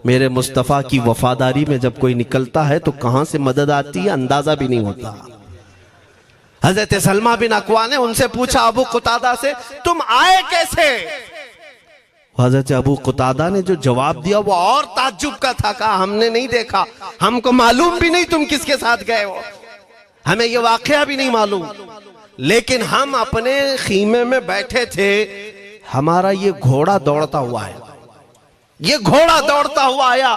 मेरे मुस्तफा की वफादारी में जब कोई निकलता है तो कहां से मदद आती है अंदाजा भी नहीं होता। हजरत सलमा बिन अकवा ने उनसे पूछा अबू कुतादा से, तुम आए कैसे? हजरत अबू कुतादा ने जो जवाब दिया वो और ताज्जुब का था। कहा, हमने नहीं देखा, हमको मालूम भी नहीं तुम किसके साथ गए हो, हमें ये वाकया भी नहीं मालूम, लेकिन हम अपने खीमे में बैठे थे, हमारा ये घोड़ा दौड़ता हुआ है, ये घोड़ा दौड़ता हुआ आया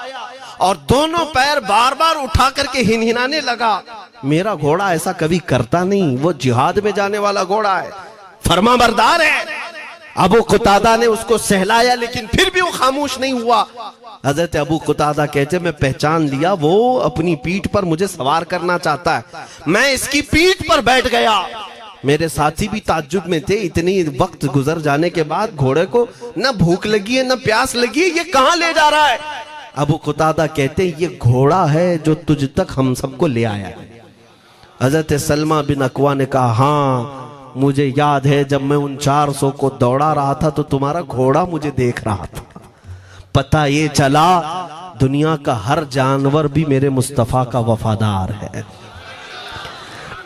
और दोनों पैर बार बार उठा करके हिनहिनाने लगा। मेरा घोड़ा ऐसा कभी करता नहीं, वो जिहाद में जाने वाला घोड़ा है, फरमाबरदार है। अबू कुतादा ने उसको सहलाया, लेकिन फिर भी वो खामोश नहीं हुआ। हजरत अबू कुतादा कहते, मैं पहचान लिया, वो अपनी पीठ पर मुझे सवार करना चाहता है। मैं इसकी पीठ पर बैठ गया। मेरे साथी भी ताज्जुब में थे, इतनी वक्त गुजर जाने के बाद घोड़े को न भूख लगी है न प्यास लगी है, ये कहां ले जा रहा है? अबू कुतादा कहते, ये घोड़ा है जो तुझ तक हम सबको ले आया है। हजरत सलमा बिन अकवा ने कहा, हाँ मुझे याद है, जब मैं उन 400 को दौड़ा रहा था तो तुम्हारा घोड़ा मुझे देख रहा था। पता ये चला दुनिया का हर जानवर भी मेरे मुस्तफा का वफादार है।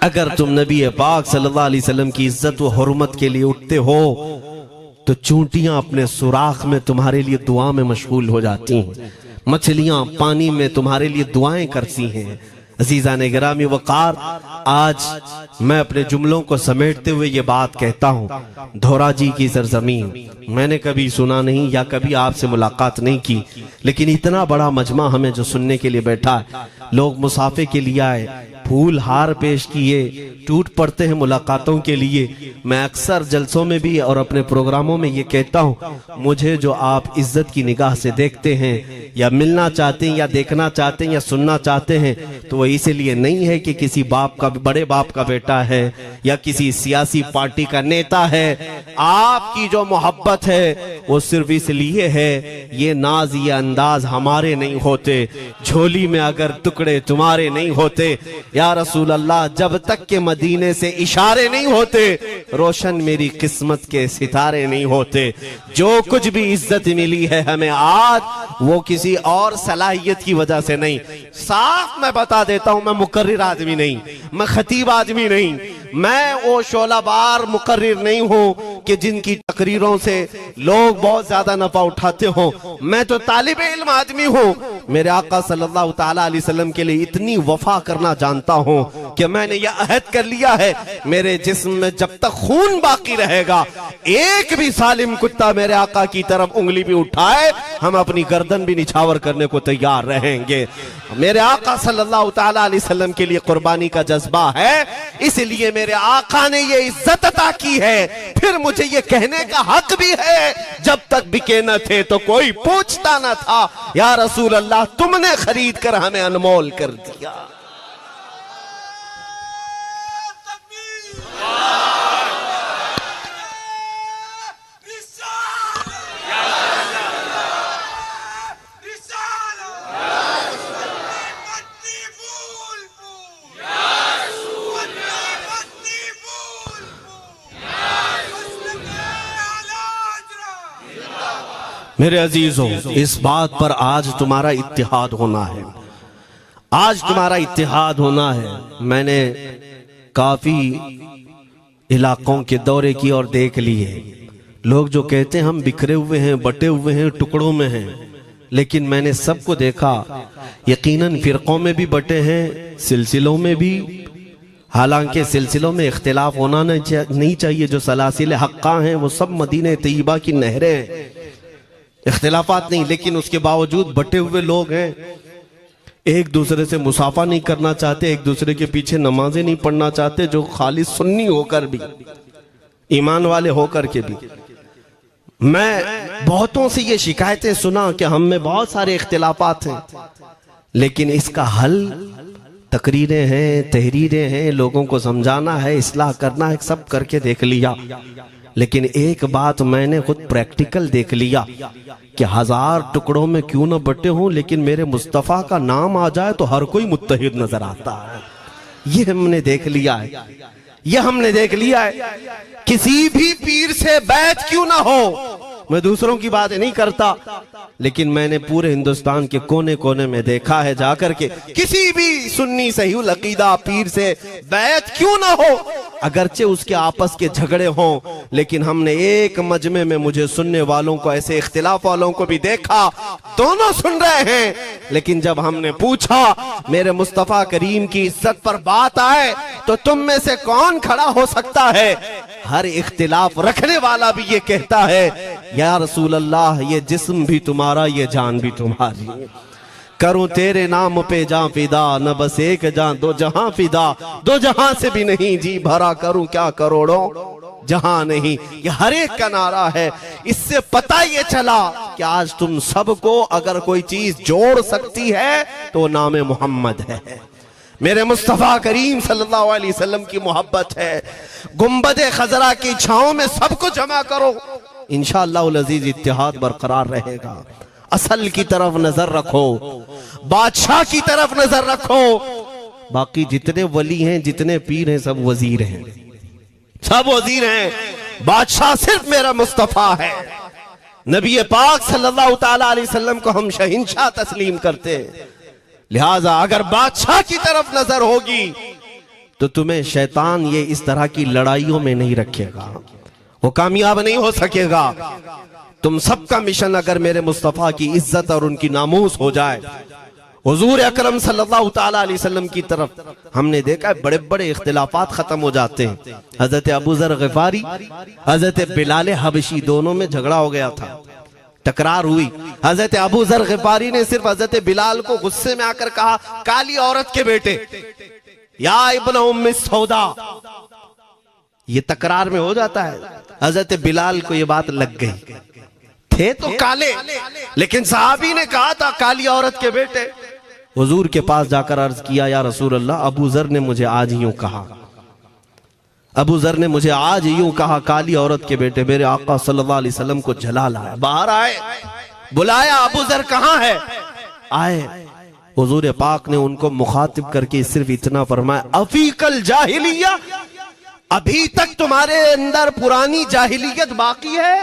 अगर तुम नबी पाक सल्लल्लाहु अलैहि वसल्लम की इज्जत व हुर्मत के लिए उठते हो तो चूंटियां अपने सुराख में तुम्हारे लिए दुआ में मशगूल हो जाती हैं, मछलियां पानी में तुम्हारे लिए दुआएं करती हैं। अजीजा ने गिरामी वकार, आज मैं अपने जुमलों को समेटते हुए ये बात कहता हूँ, धोरा जी की सरजमीन मैंने कभी सुना नहीं या कभी आपसे मुलाकात नहीं की, लेकिन इतना बड़ा मजमा हमें जो सुनने के लिए बैठा है, लोग मुसाफे के लिए आए, फूल हार पेश किए, टूट पड़ते हैं मुलाकातों के लिए। मैं अक्सर जलसों में भी और अपने प्रोग्रामों में ये कहता हूँ, मुझे जो आप इज्जत की निगाह से देखते हैं या मिलना चाहते हैं या देखना चाहते हैं या सुनना चाहते हैं, तो वो इसलिए नहीं है कि किसी बाप का, बड़े बाप का बेटा है या किसी सियासी पार्टी का नेता है। आपकी जो मोहब्बत है वो सिर्फ इसलिए है, ये नाज ये अंदाज हमारे नहीं होते, झोली में अगर टुकड़े तुम्हारे नहीं होते, या रसूल अल्लाह जब तक के मदीने से इशारे नहीं होते, रोशन मेरी किस्मत के सितारे नहीं होते। जो कुछ भी इज्जत मिली है हमें आज, वो किसी और सलाहियत की वजह से नहीं। साफ मैं बता देता हूं, मैं मुकर्रिर आदमी नहीं, मैं खतीब आदमी नहीं, मैं वो शोलाबार मुकर्रिर नहीं हूं कि जिनकी तकरीरों से लोग बहुत ज्यादा नफा उठाते हो। मैं तो तालिब इल्म आदमी हूं। मेरे आका सल्लल्लाहु ताला अलैहि वसल्लम के लिए इतनी वफा करना जानता हूं कि मैंने यह अहद कर लिया है, मेरे जिस्म में जब तक खून बाकी रहेगा, एक भी सालिम कुत्ता मेरे आका की तरफ उंगली भी उठाए, हम अपनी गर्दन भी निछावर करने को तैयार रहेंगे। मेरे आका सल्लल्लाहु ताला अलैहि वसल्लम के लिए कुर्बानी का जज्बा है, इसलिए मेरे आका ने ये इज्जत अता की है। फिर मुझे ये कहने का हक भी है, जब तक बिके न थे तो कोई पूछता न था, या रसूल अल्लाह तुमने खरीद कर हमें अनमोल कर दिया। मेरे अजीजों, इस बात पर आज तुम्हारा इत्तेहाद होना है, आज तुम्हारा इत्तेहाद होना है। मैंने काफी इलाकों के दौरे किए और देख लिए, लोग जो कहते हैं हम बिखरे हुए हैं, बटे हुए हैं, टुकड़ों में हैं, लेकिन मैंने सबको देखा, यकीनन फिरकों में भी बटे हैं, सिलसिलों में भी। हालांकि सिलसिलों में इख्तिलाफ होना नहीं चाहिए, जो सलासिल हक्का हैं वो सब मदीने तैयबा की नहरें हैं, इख्तिलाफात नहीं, लेकिन उसके बावजूद बटे हुए लोग हैं, एक दूसरे से मुसाफा नहीं करना चाहते, एक दूसरे के पीछे नमाजें नहीं पढ़ना चाहते, जो खाली सुन्नी होकर भी, ईमान वाले होकर के भी। मैं बहुतों से ये शिकायतें सुना कि हम में बहुत सारे इख्तिलाफात हैं, लेकिन इसका हल तकरीरें हैं, तहरीरें हैं, लोगों को समझाना है, इस्लाह करना है, सब करके देख लिया। लेकिन एक बात मैंने खुद प्रैक्टिकल देख लिया कि 1000 टुकड़ों में क्यों ना बटे हूं, लेकिन मेरे मुस्तफ़ा का नाम आ जाए तो हर कोई मुत्तहिद नजर आता है। ये हमने देख लिया है, ये हमने देख लिया है। किसी भी पीर से बैत क्यों ना हो, मैं दूसरों की बात नहीं करता, लेकिन मैंने पूरे हिंदुस्तान के कोने कोने में देखा है जाकर के, किसी भी सुन्नी सहीउल अकीदा पीर से बैत क्यों ना हो, अगरचे उसके आपस के झगड़े हों, लेकिन हमने एक मजमे में मुझे सुनने वालों को, ऐसे इख्तिलाफ वालों को भी देखा, दोनों सुन रहे हैं, लेकिन जब हमने पूछा मेरे मुस्तफा करीम की इज्जत पर बात आए तो तुम में से कौन खड़ा हो सकता है, हर इख्तिलाफ रखने वाला भी ये कहता है या रसूल अल्लाह, ये जिस्म भी तुम्हारा, ये जान भी तुम्हारी, करूं तेरे नाम पे जां फिदा, न बस एक जान दो जहां फिदा, दो जहां से भी नहीं जी भरा, करूं क्या करोड़ों जहां नहीं, ये हर एक का नारा है। इससे पता ये चला कि आज तुम सबको अगर कोई चीज जोड़ सकती है तो नाम मोहम्मद है, मेरे मुस्तफा करीम सल्लल्लाहु अलैहि वसल्लम की मोहब्बत है। गुंबदे खजरा की छांव में सबको जमा करो, इंशाअल्लाह अज़ीज इत्तिहाद बरकरार रहेगा। असल की तरफ नजर रखो, बादशाह की तरफ नजर रखो, बाकी जितने वली हैं, जितने पीर हैं, सब वजीर हैं, सब वजीर हैं, बादशाह सिर्फ मेरा मुस्तफा है। नबी पाक सल्लल्लाहु ताला अलैहि वसल्लम को हम शहंशाह तस्लीम करते हैं, लिहाजा अगर बादशाह की तरफ नजर होगी तो तुम्हें शैतान ये इस तरह की लड़ाइयों में नहीं रखेगा, वो कामयाब नहीं हो सकेगा। तुम सबका मिशन अगर मेरे मुस्तफा की इज्जत और उनकी नामूस हो जाए, हुजूर अकरम सल्लल्लाहु ताला अलैहि वसल्लम की तरफ हमने देखा है बड़े बड़े इख्तिलाफात खत्म हो जाते हैं। हजरत अबू जर गिफारी, हजरत बिलाल हबशी, दोनों में झगड़ा हो गया था, तकरार हुई। हजरत अबू जर गिफारी ने सिर्फ हजरत बिलाल को गुस्से में आकर कहा, काली औरत के बेटे, या इब्न उम्मी सौदा, ये तकरार में हो जाता है। हजरत बिलाल को ये बात लग गई, थे तो काले, लेकिन सहाबी ने कहा था काली औरत के बेटे। हुजूर के पास जाकर अर्ज किया, या रसूल अल्लाह, अबू जर ने मुझे आज यूं कहा, अबू जर ने मुझे आज यूं कहा, काली औरत के बेटे। मेरे आका सल्लल्लाहु अलैहि वसल्लम को जला लाया, बाहर आए, बुलाया, अबू जर कहां है, आए। हुजूर पाक ने उनको मुखातिब करके सिर्फ इतना फरमाया, अफीकल जाहिलिया, अभी तक तुम्हारे अंदर पुरानी जाहिलियत बाकी है।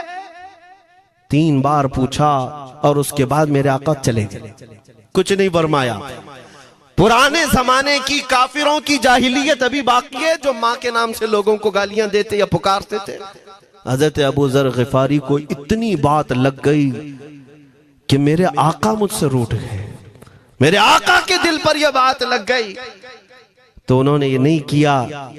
3 बार पूछा और उसके बाद मेरे आका चले गए, कुछ नहीं फरमाया। पुराने जमाने की काफिरों की जाहिलियत अभी बाकी है, जो माँ के नाम से लोगों को गालियां देते या पुकारते थे। हजरत अबू जर गिफारी को इतनी बात लग गई कि मेरे आका मुझसे रूठ गए, मेरे आका के दिल पर यह बात लग गई। तो उन्होंने ये नहीं किया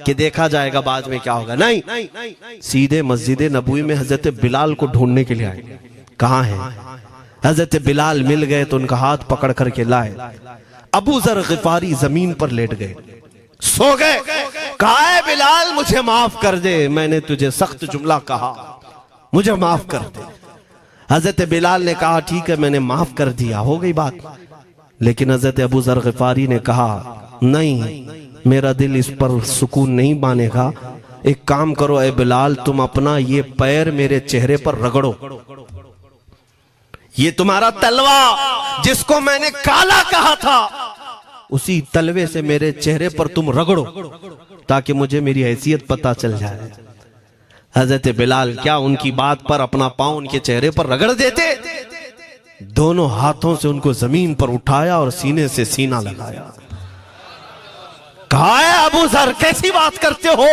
कि देखा जाएगा बाद में क्या होगा, नहीं, सीधे मस्जिद नबवी में हजरत बिलाल को ढूंढने के लिए आए। कहाँ है? हजरत बिलाल मिल गए तो उनका हाथ पकड़ करके लाए। अबू जर गिफारी जमीन पर लेट गए, सो गए। कहा है बिलाल, मुझे माफ कर दे, मैंने तुझे सख्त जुमला कहा, मुझे माफ कर दे। हजरत बिलाल ने कहा, ठीक है, मैंने माफ कर दिया, हो गई बात। लेकिन हजरत अबू जर गिफारी ने कहा, नहीं, मेरा दिल इस पर सुकून नहीं मानेगा। एक काम करो ए बिलाल, तुम अपना ये पैर मेरे चेहरे पर रगड़ो, ये तुम्हारा तलवा जिसको मैंने काला कहा था, उसी तलवे से मेरे चेहरे पर तुम रगड़ो, ताकि मुझे मेरी हैसियत पता चल जाए। हजरत बिलाल क्या उनकी बात पर अपना पांव उनके चेहरे पर रगड़ देते, दोनों हाथों से उनको जमीन पर उठाया और सीने से सीना लगाया। कहा है अबू जर, कैसी बात करते हो,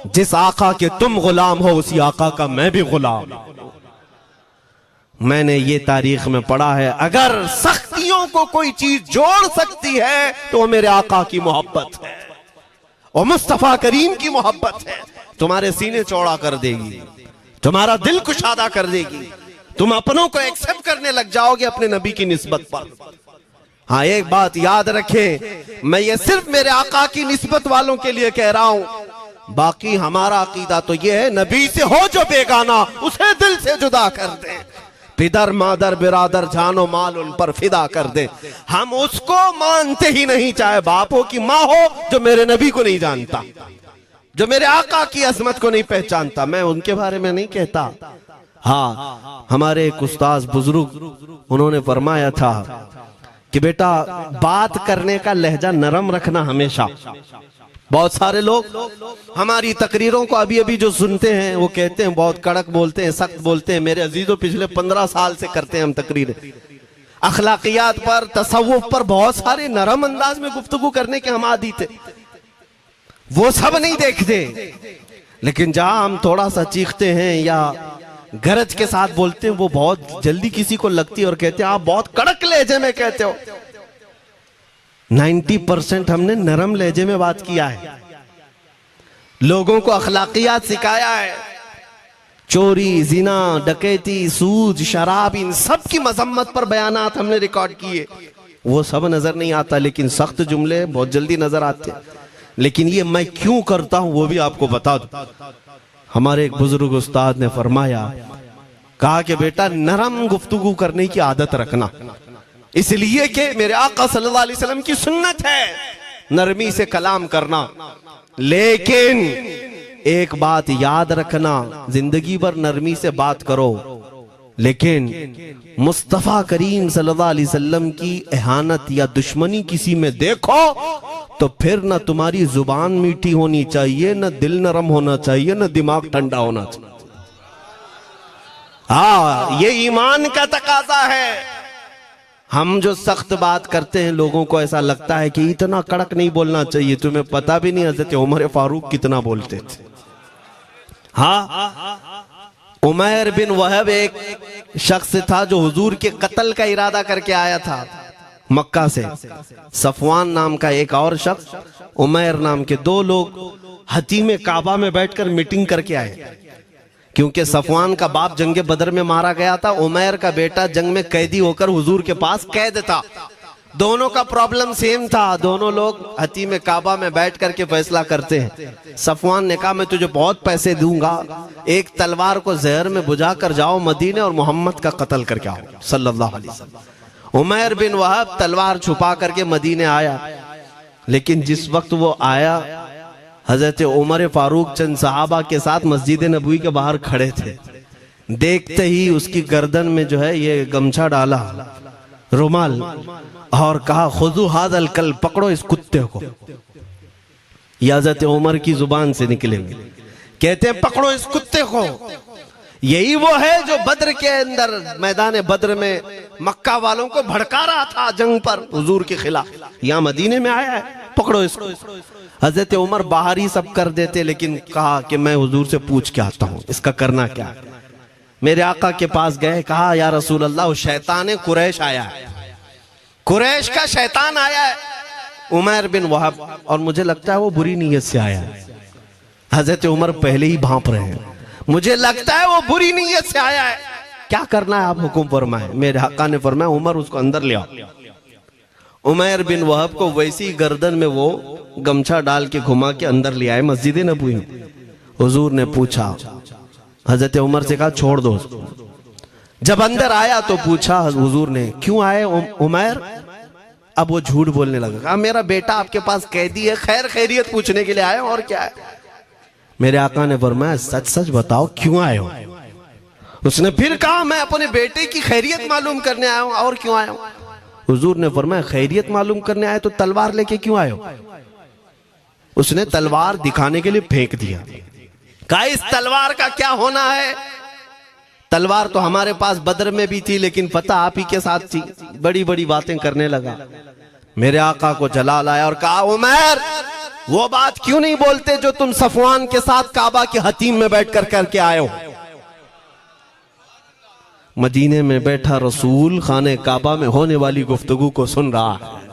जिस आका के तुम गुलाम हो उसी आका का मैं भी गुलाम। मैंने ये तारीख में पढ़ा है, अगर सख्तियों को कोई चीज जोड़ सकती है तो वो मेरे आका की मोहब्बत है और मुस्तफा करीम की मोहब्बत है। तुम्हारे सीने चौड़ा कर देगी, तुम्हारा दिल कुशादा कर देगी, तुम अपनों को एक्सेप्ट करने लग जाओगे अपने नबी की निस्बत पर। हाँ, एक बात याद रखें, मैं ये सिर्फ मेरे आका की निस्बत वालों के लिए कह रहा हूं, बाकी हमारा अकीदा तो ये है, नबी से हो जो बेगाना उसे दिल से जुदा कर दे। पिदर मादर बिरादर जानो माल उन पर फिदा कर दे, हम उसको मानते ही नहीं, चाहे बापों की माँ हो, जो मेरे नबी को नहीं जानता, जो मेरे आका की अजमत को नहीं पहचानता। मैं उनके बारे में नहीं कहता। हाँ, हमारे एक उस्ताद बुजुर्ग उन्होंने फरमाया था कि बेटा बात करने का लहजा नरम रखना हमेशा। बहुत सारे लोग हमारी तकरीरों को अभी अभी जो सुनते हैं वो कहते हैं बहुत कड़क बोलते हैं, सख्त बोलते हैं। मेरे अजीजों, पिछले 15 साल से करते हैं हम तकरीरें, अखलाकियात पर, तसव्वुफ पर बहुत सारे नरम अंदाज में गुफ्तगू करने के हम आदी थे। वो सब नहीं देखते, लेकिन जहां हम थोड़ा सा चीखते हैं या गरज के साथ बोलते हैं, वो बहुत जल्दी किसी को लगती है और कहते हैं आप बहुत कड़क लहजे में कहते हो। 90% हमने नरम लहजे में बात किया है, लोगों को अखलाकियात सिखाया है। चोरी, जिना, डकैती, सूद, शराब, इन सब की मजम्मत पर बयानात हमने रिकॉर्ड किए। वो सब नजर नहीं आता, लेकिन सख्त जुमले बहुत जल्दी नजर आते हैं। लेकिन ये मैं क्यों करता हूं वो भी आपको बता दूं। हमारे एक बुजुर्ग उस्ताद ने फरमाया, कहा कि बेटा नरम गुफ्तगू करने की आदत रखना, इसलिए कि मेरे आका सल्लल्लाहु अलैहि वसल्लम की सुन्नत है नरमी से कलाम करना। लेकिन एक बात याद रखना, जिंदगी भर नरमी से बात करो, लेकिन मुस्तफा करीम सल्लल्लाहु अलैहि वसल्लम की एहानत या दुश्मनी किसी में देखो तो फिर न तुम्हारी जुबान मीठी होनी चाहिए, न दिल नरम होना चाहिए, न दिमाग ठंडा होना चाहिए। हाँ, ये ईमान का तकाजा है। हम जो सख्त बात करते हैं, लोगों को ऐसा लगता है कि इतना कड़क नहीं बोलना चाहिए। तुम्हें पता भी नहीं हजरत उमर फारूक कितना बोलते थे। हाँ, उमैर बिन वहब एक शख्स था जो हुजूर के कत्ल का इरादा करके आया था मक्का से। सफवान नाम का एक और शख्स, उमैर नाम के, दो लोग हतीम काबा में बैठकर मीटिंग करके आए। क्योंकि सफवान का बाप जंग बदर में मारा गया था, उमैर का बेटा जंग में कैदी होकर हुजूर के पास कैद था। दोनों का प्रॉब्लम सेम था। दोनों लोग हतीम काबा में बैठ करके फैसला करते हैं। सफवान ने कहा मैं तुझे बहुत पैसे दूंगा, एक तलवार को जहर में बुझा कर जाओ मदीने और मोहम्मद का कत्ल करके आओ सल्लल्लाहु अलैहि वसल्लम। उमैर बिन वहब तलवार छुपा करके मदीने आया, लेकिन जिस वक्त वो आया, हजरत उमर फारूक चंद सहाबा के साथ मस्जिद नबवी के बाहर खड़े थे। देखते ही उसकी गर्दन में जो है ये गमछा डाला, रुमाल, और कहा खुजू हादल कल, पकड़ो इस कुत्ते को। हजरत उमर की जुबान से निकलेंगे, कहते हैं पकड़ो इस कुत्ते को। यही वो है जो बद्र के अंदर, मैदान बद्र में मक्का वालों को भड़का रहा था जंग पर हुजूर के खिलाफ। यहाँ मदीने में आया है, पकड़ो इसको। हजरत उमर बाहर ही सब कर देते, लेकिन कहा कि मैं हुजूर से पूछ के आता हूँ इसका करना क्या है। मेरे आका के पास गए, कहा या रसूल अल्लाह, शैतान कुरैश आया है, कुरैश का शैतान आया है, उमैर बिन वहब, और मुझे लगता है वो बुरी नीयत से आया है। हजरत उमर पहले ही भांप रहे हैं, मुझे लगता है वो बुरी नीयत से आया है, क्या करना है आप हुक्म फरमाए। मेरे आका ने फरमाया उमर उसको अंदर ले आओ। उमैर बिन वहब को वैसी गर्दन में वो गमछा डाल के घुमा के अंदर ले आए मस्जिद नबवी में। हुजूर ने पूछा, हजरत उमर से कहा छोड़ दो उसको। जब अंदर आया तो पूछा हुजूर ने, क्यों आए उमैर? अब वो झूठ बोलने लगा, कहा मेरा बेटा आपके पास कैदी है, खैर खैरियत पूछने के लिए आया, और क्या है। मेरे आका ने फरमाया सच सच बताओ क्यों आए हो। उसने फिर कहा मैं अपने बेटे की खैरियत मालूम करने आया हूं, और क्यों आया हूं। हुजूर ने फरमाया खैरियत मालूम करने आए तो तलवार लेके क्यों आए हो। उसने तलवार दिखाने के लिए फेंक दिया, कहा इस तलवार का क्या होना है। तलवार तो हमारे पास बद्र में भी थी, लेकिन पता आप ही के साथ थी। बड़ी बड़ी बातें करने लगा। मेरे आका को जलाल आया और कहा उमैर वो बात क्यों नहीं बोलते जो तुम सफवान के साथ काबा के हतीम में बैठकर करके आए हो। मदीने में बैठा रसूल खाने काबा में होने वाली गुफ्तगू को सुन रहा है।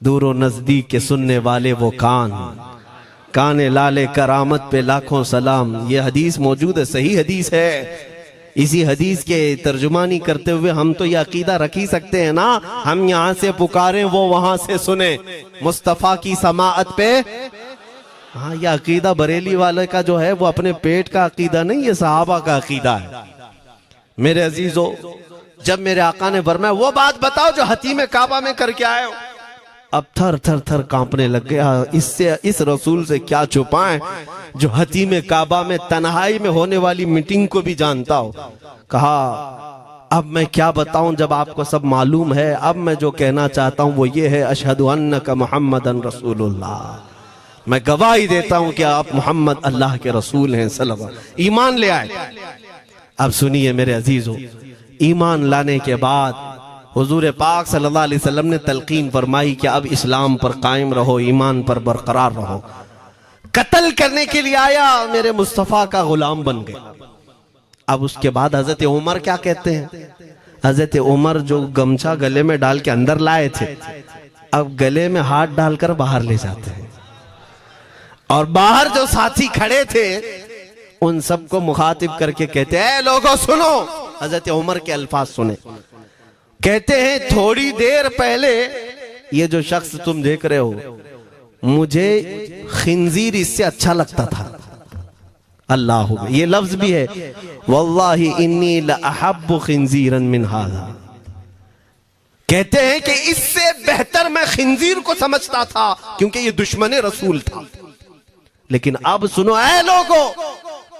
दूर नजदीक के सुनने वाले वो काने लाले करामत पे लाखों सलाम। ये हदीस मौजूद है, सही हदीस है। इसी हदीस के तर्जुमानी करते हुए हम तो ये अकीदा रख ही सकते हैं ना, हम यहाँ से पुकारें वो वहां से सुने, मुस्तफा की समाअत पे। हाँ, ये अकीदा बरेली वाले का जो है वो अपने पेट का अकीदा नहीं, ये सहाबा का अकीदा है। मेरे अजीजों, जब मेरे आका ने फरमाया वो बात बताओ जो हतीम काबा में करके आए हो, अब थर थर थर कांपने लग गया। इससे इस रसूल से क्या छुपाएं जो हतीम काबा में तन्हाई में होने वाली मीटिंग को भी जानता हो। कहा अब मैं क्या बताऊं जब आपको सब मालूम है। अब मैं जो कहना चाहता हूं वो ये है, अशहदु अन्नका मुहम्मदन रसूलुल्लाह, मैं गवाही देता हूं कि आप मोहम्मद अल्लाह के रसूल हैं सल्लल्लाहु। ईमान ले आए। अब सुनिए मेरे अजीजों, ईमान लाने के बाद हुजूर पाक सल्लल्लाहु अलैहि वसल्लम ने तलकीन फरमाई कि अब इस्लाम पर कायम रहो, ईमान पर बरकरार रहो। कत्ल करने के लिए आया, मेरे मुस्तफ़ा का गुलाम बन गए। अब उसके बाद हजरत उमर क्या कहते हैं, हजरत उमर जो गमछा गले में डाल के अंदर लाए थे, अब गले में हाथ डालकर बाहर ले जाते हैं। और बाहर जो साथी खड़े थे उन सबको मुखातिब करके कहते हैं, लोगों सुनो। हजरत उमर के अल्फाज सुने, कहते हैं थोड़ी देर पहले ये जो शख्स तुम देख रहे हो, मुझे खिंजीर इससे अच्छा लगता था। अल्लाह, ये लफ्ज भी है, वल्लाही इन्नी लअहब्बु खिंजीरन मिन हाज़ा। कहते हैं कि इससे बेहतर मैं खिंजीर को समझता था क्योंकि ये दुश्मन रसूल था। लेकिन अब सुनो ऐ लोगों,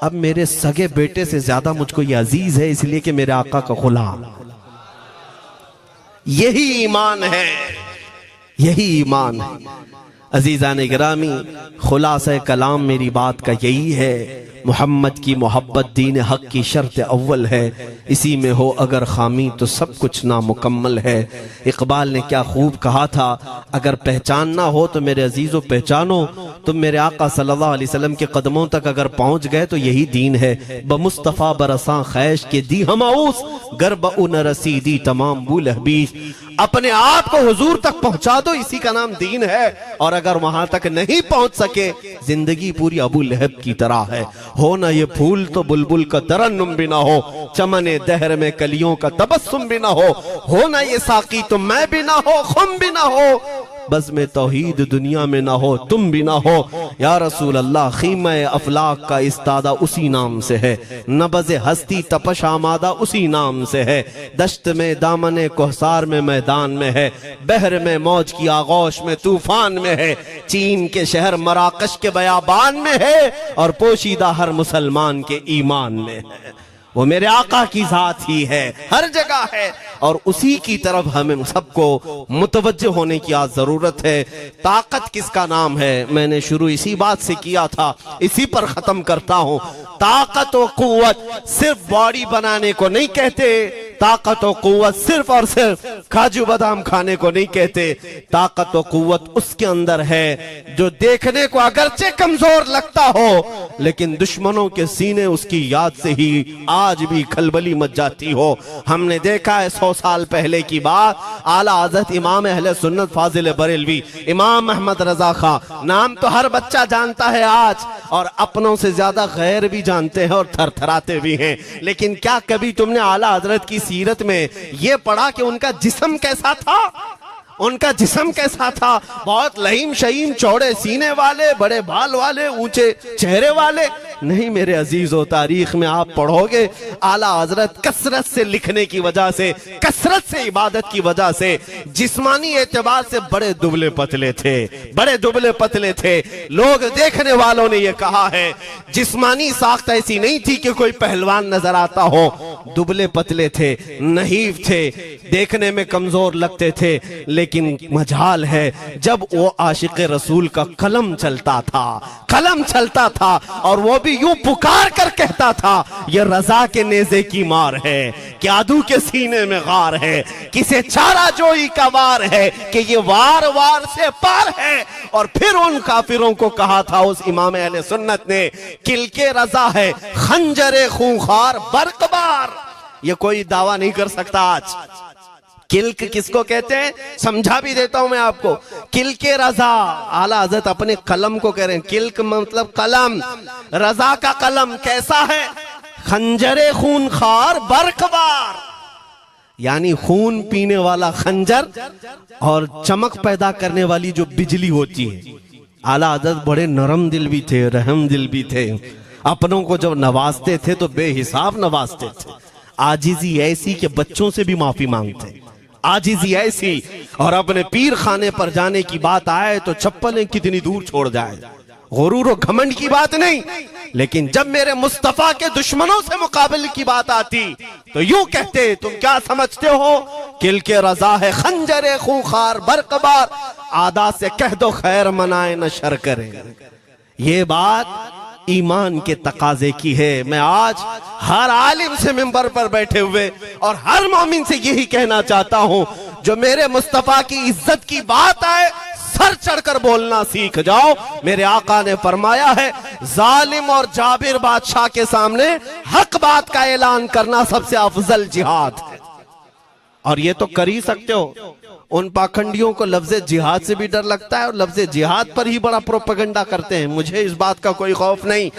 अब मेरे सगे बेटे से ज्यादा मुझको ये अजीज है, इसलिए कि मेरे आका का गुलाम। यही ईमान है, यही ईमान है। अजीज़ान गिरामी, खुलासा कलाम मेरी बात का यही है, मोहम्मद की मोहब्बत दीन हक की शर्त अव्वल है। इसी में हो अगर खामी तो सब कुछ नामुकम्मल है। इकबाल ने क्या खूब कहा था, अगर पहचानना हो तो मेरे अजीज़ों पहचानो, तुम मेरे आका सल्लल्लाहु अलैहि वसल्लम के कदमों तक अगर पहुंच गए तो यही दीन है। बमुस्तफ़ा बरसां खैश के दी हमाऊस, गर्ब उन रसीदी तमाम बुल हबीस। अपने आप को हुजूर तक पहुंचा दो, इसी का नाम दीन है। और अगर वहां तक नहीं पहुंच सके, जिंदगी पूरी अबू लहब की तरह है। हो ना ये फूल तो बुलबुल का तरन्नुम भी ना हो, चमने दहर में कलियों का तबस्सुम भी ना हो ना ये साकी तो मैं भी ना हो, खुम भी ना हो, बस में तौहीद दुनिया में ना हो, तुम भी ना हो। या रसूल अल्लाह, खीमा अफलाक का इस्तादा उसी नाम से है, नबज़ हस्ती तपश आमादा उसी नाम से है। दश्त में दामने कोहसार में मैदान में है, बहर में मौज की आगोश में तूफान में है, चीन के शहर मराकश के बयाबान में है, और पोशीदा हर मुसलमान के ईमान में है। वो मेरे आका की जात ही है, हर जगह है, और उसी की तरफ हमें सबको मुतवज्जे होने की आज जरूरत है। ताकत किसका नाम है, मैंने शुरू इसी बात से किया था, इसी पर खत्म करता हूं। ताकत और कुव्वत सिर्फ बॉडी बनाने को नहीं कहते, ताकत और कुव्वत सिर्फ और सिर्फ काजू बादाम खाने को नहीं कहते। ताकत और कुव्वत उसके अंदर है जो देखने को अगरचे कमजोर लगता हो, लेकिन दुश्मनों के सीने उसकी याद से ही आज भी खलबली मच जाती हो। हमने देखा है 100 साल पहले की बात, आला हज़रत इमाम अहले सुन्नत फाजिल बरेलवी इमाम अहमद रजा खां, नाम तो हर बच्चा जानता है आज, और अपनों से ज्यादा गैर भी जानते हैं और थरथराते भी हैं। लेकिन क्या कभी तुमने आला हजरत की सीरत में यह पढ़ा कि उनका जिस्म कैसा था? उनका जिस्म कैसा था? बहुत लहीम शहीम, चौड़े सीने वाले, बड़े बाल वाले, ऊंचे चेहरे वाले? नहीं मेरे अजीजों, तारीख में आप पढ़ोगे आला हजरत कसरत से लिखने की वजह से, कसरत से इबादत की वजह से जिस्मानी एतबार से बड़े दुबले पतले थे, बड़े दुबले पतले थे। लोग देखने वालों ने यह कहा है जिस्मानी साख्त ऐसी नहीं थी कि कोई पहलवान नजर आता हो, दुबले पतले थे, नहीफ थे, देखने में कमजोर लगते थे। लेकिन मजाल है जब वो आशिक रसूल का कलम चलता था, कलम चलता था, और वो भी यूं पुकार कर कहता था ये रजा के नेज़े की मार है, क्यादू के सीने में गार है, किसे चारा जोई का वार है कि ये वार वार से पार है। और फिर उन काफिरों को कहा था उस इमाम अहले सुन्नत ने, किल के रजा है खंजरे खूंखार बरकबार। ये कोई दावा नहीं कर सकता आज। किल्क किसको कहते हैं समझा भी देता हूं मैं आपको। किल्क रजा, आला हज़रत अपने कलम को कह रहे हैं, किल्क मतलब कलम, रजा का कलम कैसा है? खंजरे खूनखार बरकबार, यानी खून पीने वाला खंजर और चमक पैदा करने वाली जो बिजली होती है। आला हज़रत बड़े नरम दिल भी थे, रहम दिल भी थे, अपनों को जब नवाजते थे तो बेहिसाब नवाजते थे। आजिजी ऐसी कि बच्चों से भी माफी मांगते, आजिजी ऐसी। और अपने पीर खाने पर जाने की बात आए तो चप्पलें कितनी दूर छोड़ जाए, गुरूर और घमंड की बात नहीं। लेकिन जब मेरे मुस्तफा के दुश्मनों से मुकाबले की बात आती तो यूं कहते, तुम क्या समझते हो किल के रजा है खंजरे खूंखार बरकबार, आदा से कह दो खैर मनाए न शर करे। ये बात ईमान के तकाजे की है। मैं आज हर आलिम से मिंबर पर बैठे हुए और हर मोमिन से यही कहना चाहता हूं, जो मेरे मुस्तफा की इज्जत की बात आए सर चढ़कर बोलना सीख जाओ। मेरे आका ने फरमाया है, जालिम और जाबिर बादशाह के सामने हक बात का ऐलान करना सबसे अफजल जिहाद है। और ये तो कर ही सकते हो। उन पाखंडियों को लफ्ज़ जिहाद से भी डर लगता है और लफ्ज़ जिहाद पर ही बड़ा प्रोपेगेंडा करते हैं। मुझे इस बात का कोई खौफ नहीं।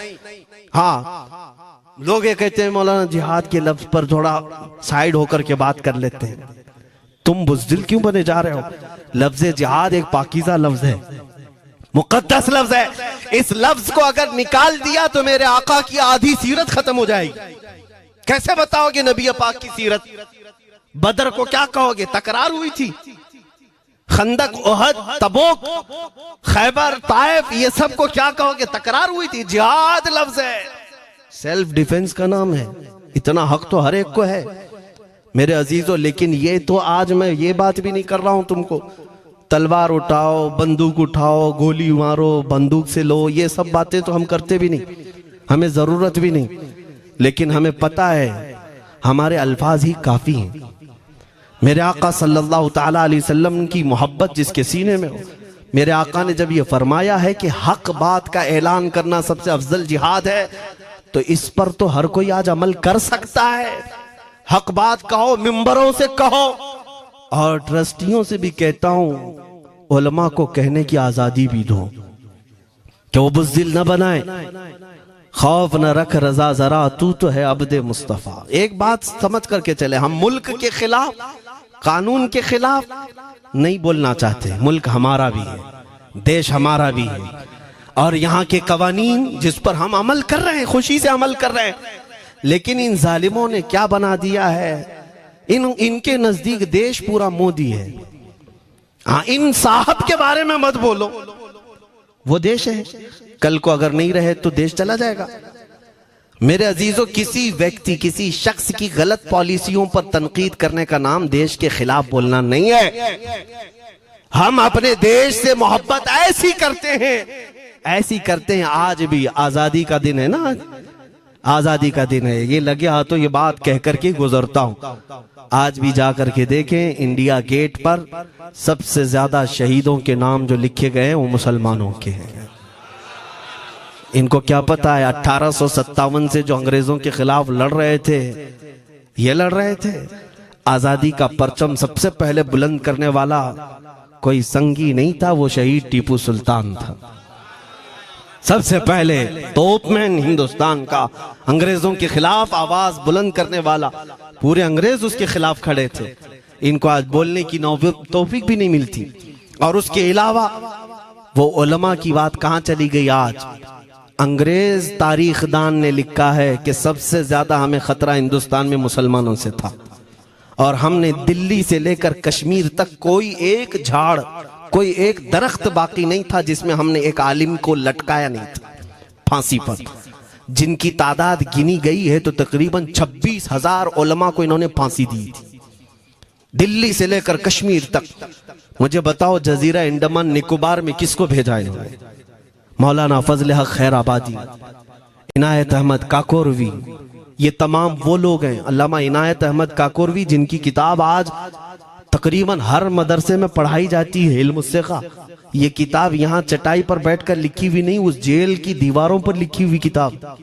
हाँ, लोग ये कहते हैं मौलाना जिहाद के लफ्ज पर थोड़ा साइड होकर के बात कर लेते हैं। तुम बुज़दिल क्यों बने जा रहे हो? लफ्ज़ जिहाद एक पाकीज़ा लफ्ज है, मुकद्दस लफ्ज है। इस लफ्ज को अगर निकाल दिया तो मेरे आका की आधी सीरत खत्म हो जाएगी। कैसे बताओगे नबी पाक की सीरत? बदर को क्या कहोगे? तकरार हुई थी। खंदक, ओहद, तबूक, खैबर, ताइफ, ये सब को क्या कहोगे? तकरार हुई थी। जिहाद लफ्ज है, सेल्फ डिफेंस का नाम है। इतना हक तो हर एक को है मेरे अजीजों। लेकिन ये तो आज मैं ये बात भी नहीं कर रहा हूं तुमको तलवार उठाओ, बंदूक उठाओ, गोली मारो, बंदूक से लो, ये सब बातें तो हम करते भी नहीं, हमें जरूरत भी नहीं। लेकिन हमें पता है हमारे अल्फाज ही काफी हैं। मेरे आका सल्लल्लाहु ताला अलैहि वसल्लम की मोहब्बत जिसके सीने में हो, मेरे आका ने जब ये फरमाया है कि हक बात का ऐलान करना सबसे अफजल जिहाद है, तो इस पर तो हर कोई आज अमल कर सकता है। हक बात कहो, मिंबरों से कहो। और ट्रस्टियों से भी कहता हूं, उलमा को कहने की आजादी भी दो कि वो बुज़दिल न बनाए, खौफ न रख रजा जरा, तू तो है अब्दे मुस्तफा। एक बात समझ करके चले, हम मुल्क के खिलाफ, कानून के खिलाफ नहीं बोलना चाहते। मुल्क हमारा भी है, देश हमारा भी है, और यहाँ के कवानीन जिस पर हम अमल कर रहे हैं, खुशी से अमल कर रहे हैं। लेकिन इन जालिमों ने क्या बना दिया है, इनके नजदीक देश पूरा मोदी है। हाँ, इन साहब के बारे में मत बोलो, वो देश है। कल को अगर नहीं रहे तो देश चला जाएगा। मेरे अजीजों, किसी व्यक्ति, किसी शख्स की गलत पॉलिसियों पर तनकीद करने का नाम देश के खिलाफ बोलना नहीं है। हम अपने देश से मोहब्बत ऐसी करते हैं, ऐसी करते हैं। आज भी आजादी का दिन है ना, आजादी का दिन है। ये लगे हाथों ये बात कह करके गुजरता हूं। आज भी जा करके देखें, इंडिया गेट पर सबसे ज्यादा शहीदों के नाम जो लिखे गए हैं वो मुसलमानों के हैं। इनको क्या पता है 1857 से जो अंग्रेजों के खिलाफ लड़ रहे थे, ये लड़ रहे थे। आजादी का परचम सबसे पहले बुलंद करने वाला कोई संगी नहीं था, वो शहीद टीपू सुल्तान था। सबसे पहले तोपमैन हिंदुस्तान का, अंग्रेजों के खिलाफ आवाज बुलंद करने वाला। पूरे अंग्रेज उसके खिलाफ खड़े थे। इनको आज बोलने की तौफीक भी नहीं मिलती। और उसके अलावा वो उलमा की बात कहां चली गई आज? अंग्रेज तारीखदान ने लिखा है कि सबसे ज्यादा हमें खतरा हिंदुस्तान में मुसलमानों से था, और हमने दिल्ली से लेकर कश्मीर तक कोई एक झाड़, कोई एक दरख्त बाकी नहीं था जिसमें हमने एक आलिम को लटकाया नहीं था फांसी पर। जिनकी तादाद गिनी गई है तो तकरीबन 26,000 उलमा को इन्होंने फांसी दी थी, दिल्ली से लेकर कश्मीर तक। मुझे बताओ, जजीरा अंडमान निकोबार में किसको भेजा इन्होंने? मौलाना फजल हक खैराबादी, इनायत अहमद काकोरवी, ये तमाम वो लोग हैं। अल्लामा इनायत अहमद काकोरवी, जिनकी किताब आज तकरीबन हर मदरसे में पढ़ाई जाती है, इल्म उस्सिक़ा। ये किताब यहाँ चटाई पर बैठकर लिखी हुई नहीं, उस जेल की दीवारों पर लिखी हुई किताब।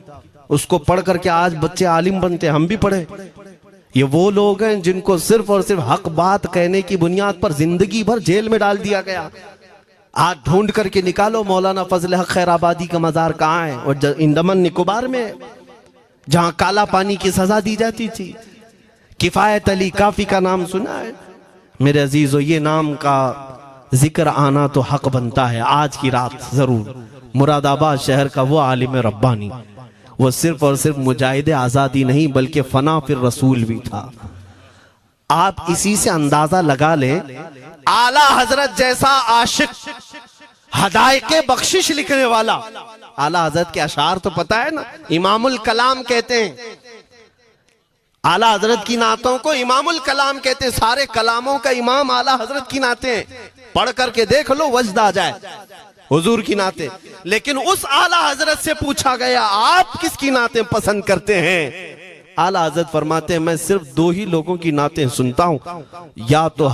उसको पढ़ करके आज बच्चे आलिम बनते, हम भी पढ़े। ये वो लोग हैं जिनको सिर्फ और सिर्फ हक बात कहने की बुनियाद पर जिंदगी भर जेल में डाल दिया गया। आज ढूंढ करके निकालो मौलाना फजल हक खैराबादी का मजार कहाँ है? और अंडमान निकोबार में, जहां काला पानी की सजा दी जाती थी। किफायत अली काफी का नाम सुना है मेरे अजीजों? ये नाम का जिक्र आना तो हक बनता है आज की रात जरूर। मुरादाबाद शहर का वो आलिम रब्बानी, वो सिर्फ और सिर्फ मुजाहिद आजादी नहीं बल्कि फना फिर रसूल भी था। आप इसी से अंदाजा लगा लें, आला हजरत जैसा आशिक, हदायके बख्शिश लिखने वाला, आला हजरत के अशार तो पता है ना, इमामुल कलाम कहते हैं। आला हजरत की नातों को इमामुल कलाम कहते हैं। सारे कलामों का इमाम आला हजरत की नाते हैं। पढ़ करके देख लो, वजद आ जाए हुजूर की नाते। लेकिन उस आला हजरत से पूछा गया आप किसकी नाते पसंद करते हैं? आला हजरत फरमाते हैं मैं सिर्फ दो ही लोगों की नाते सुनता हूं, या तो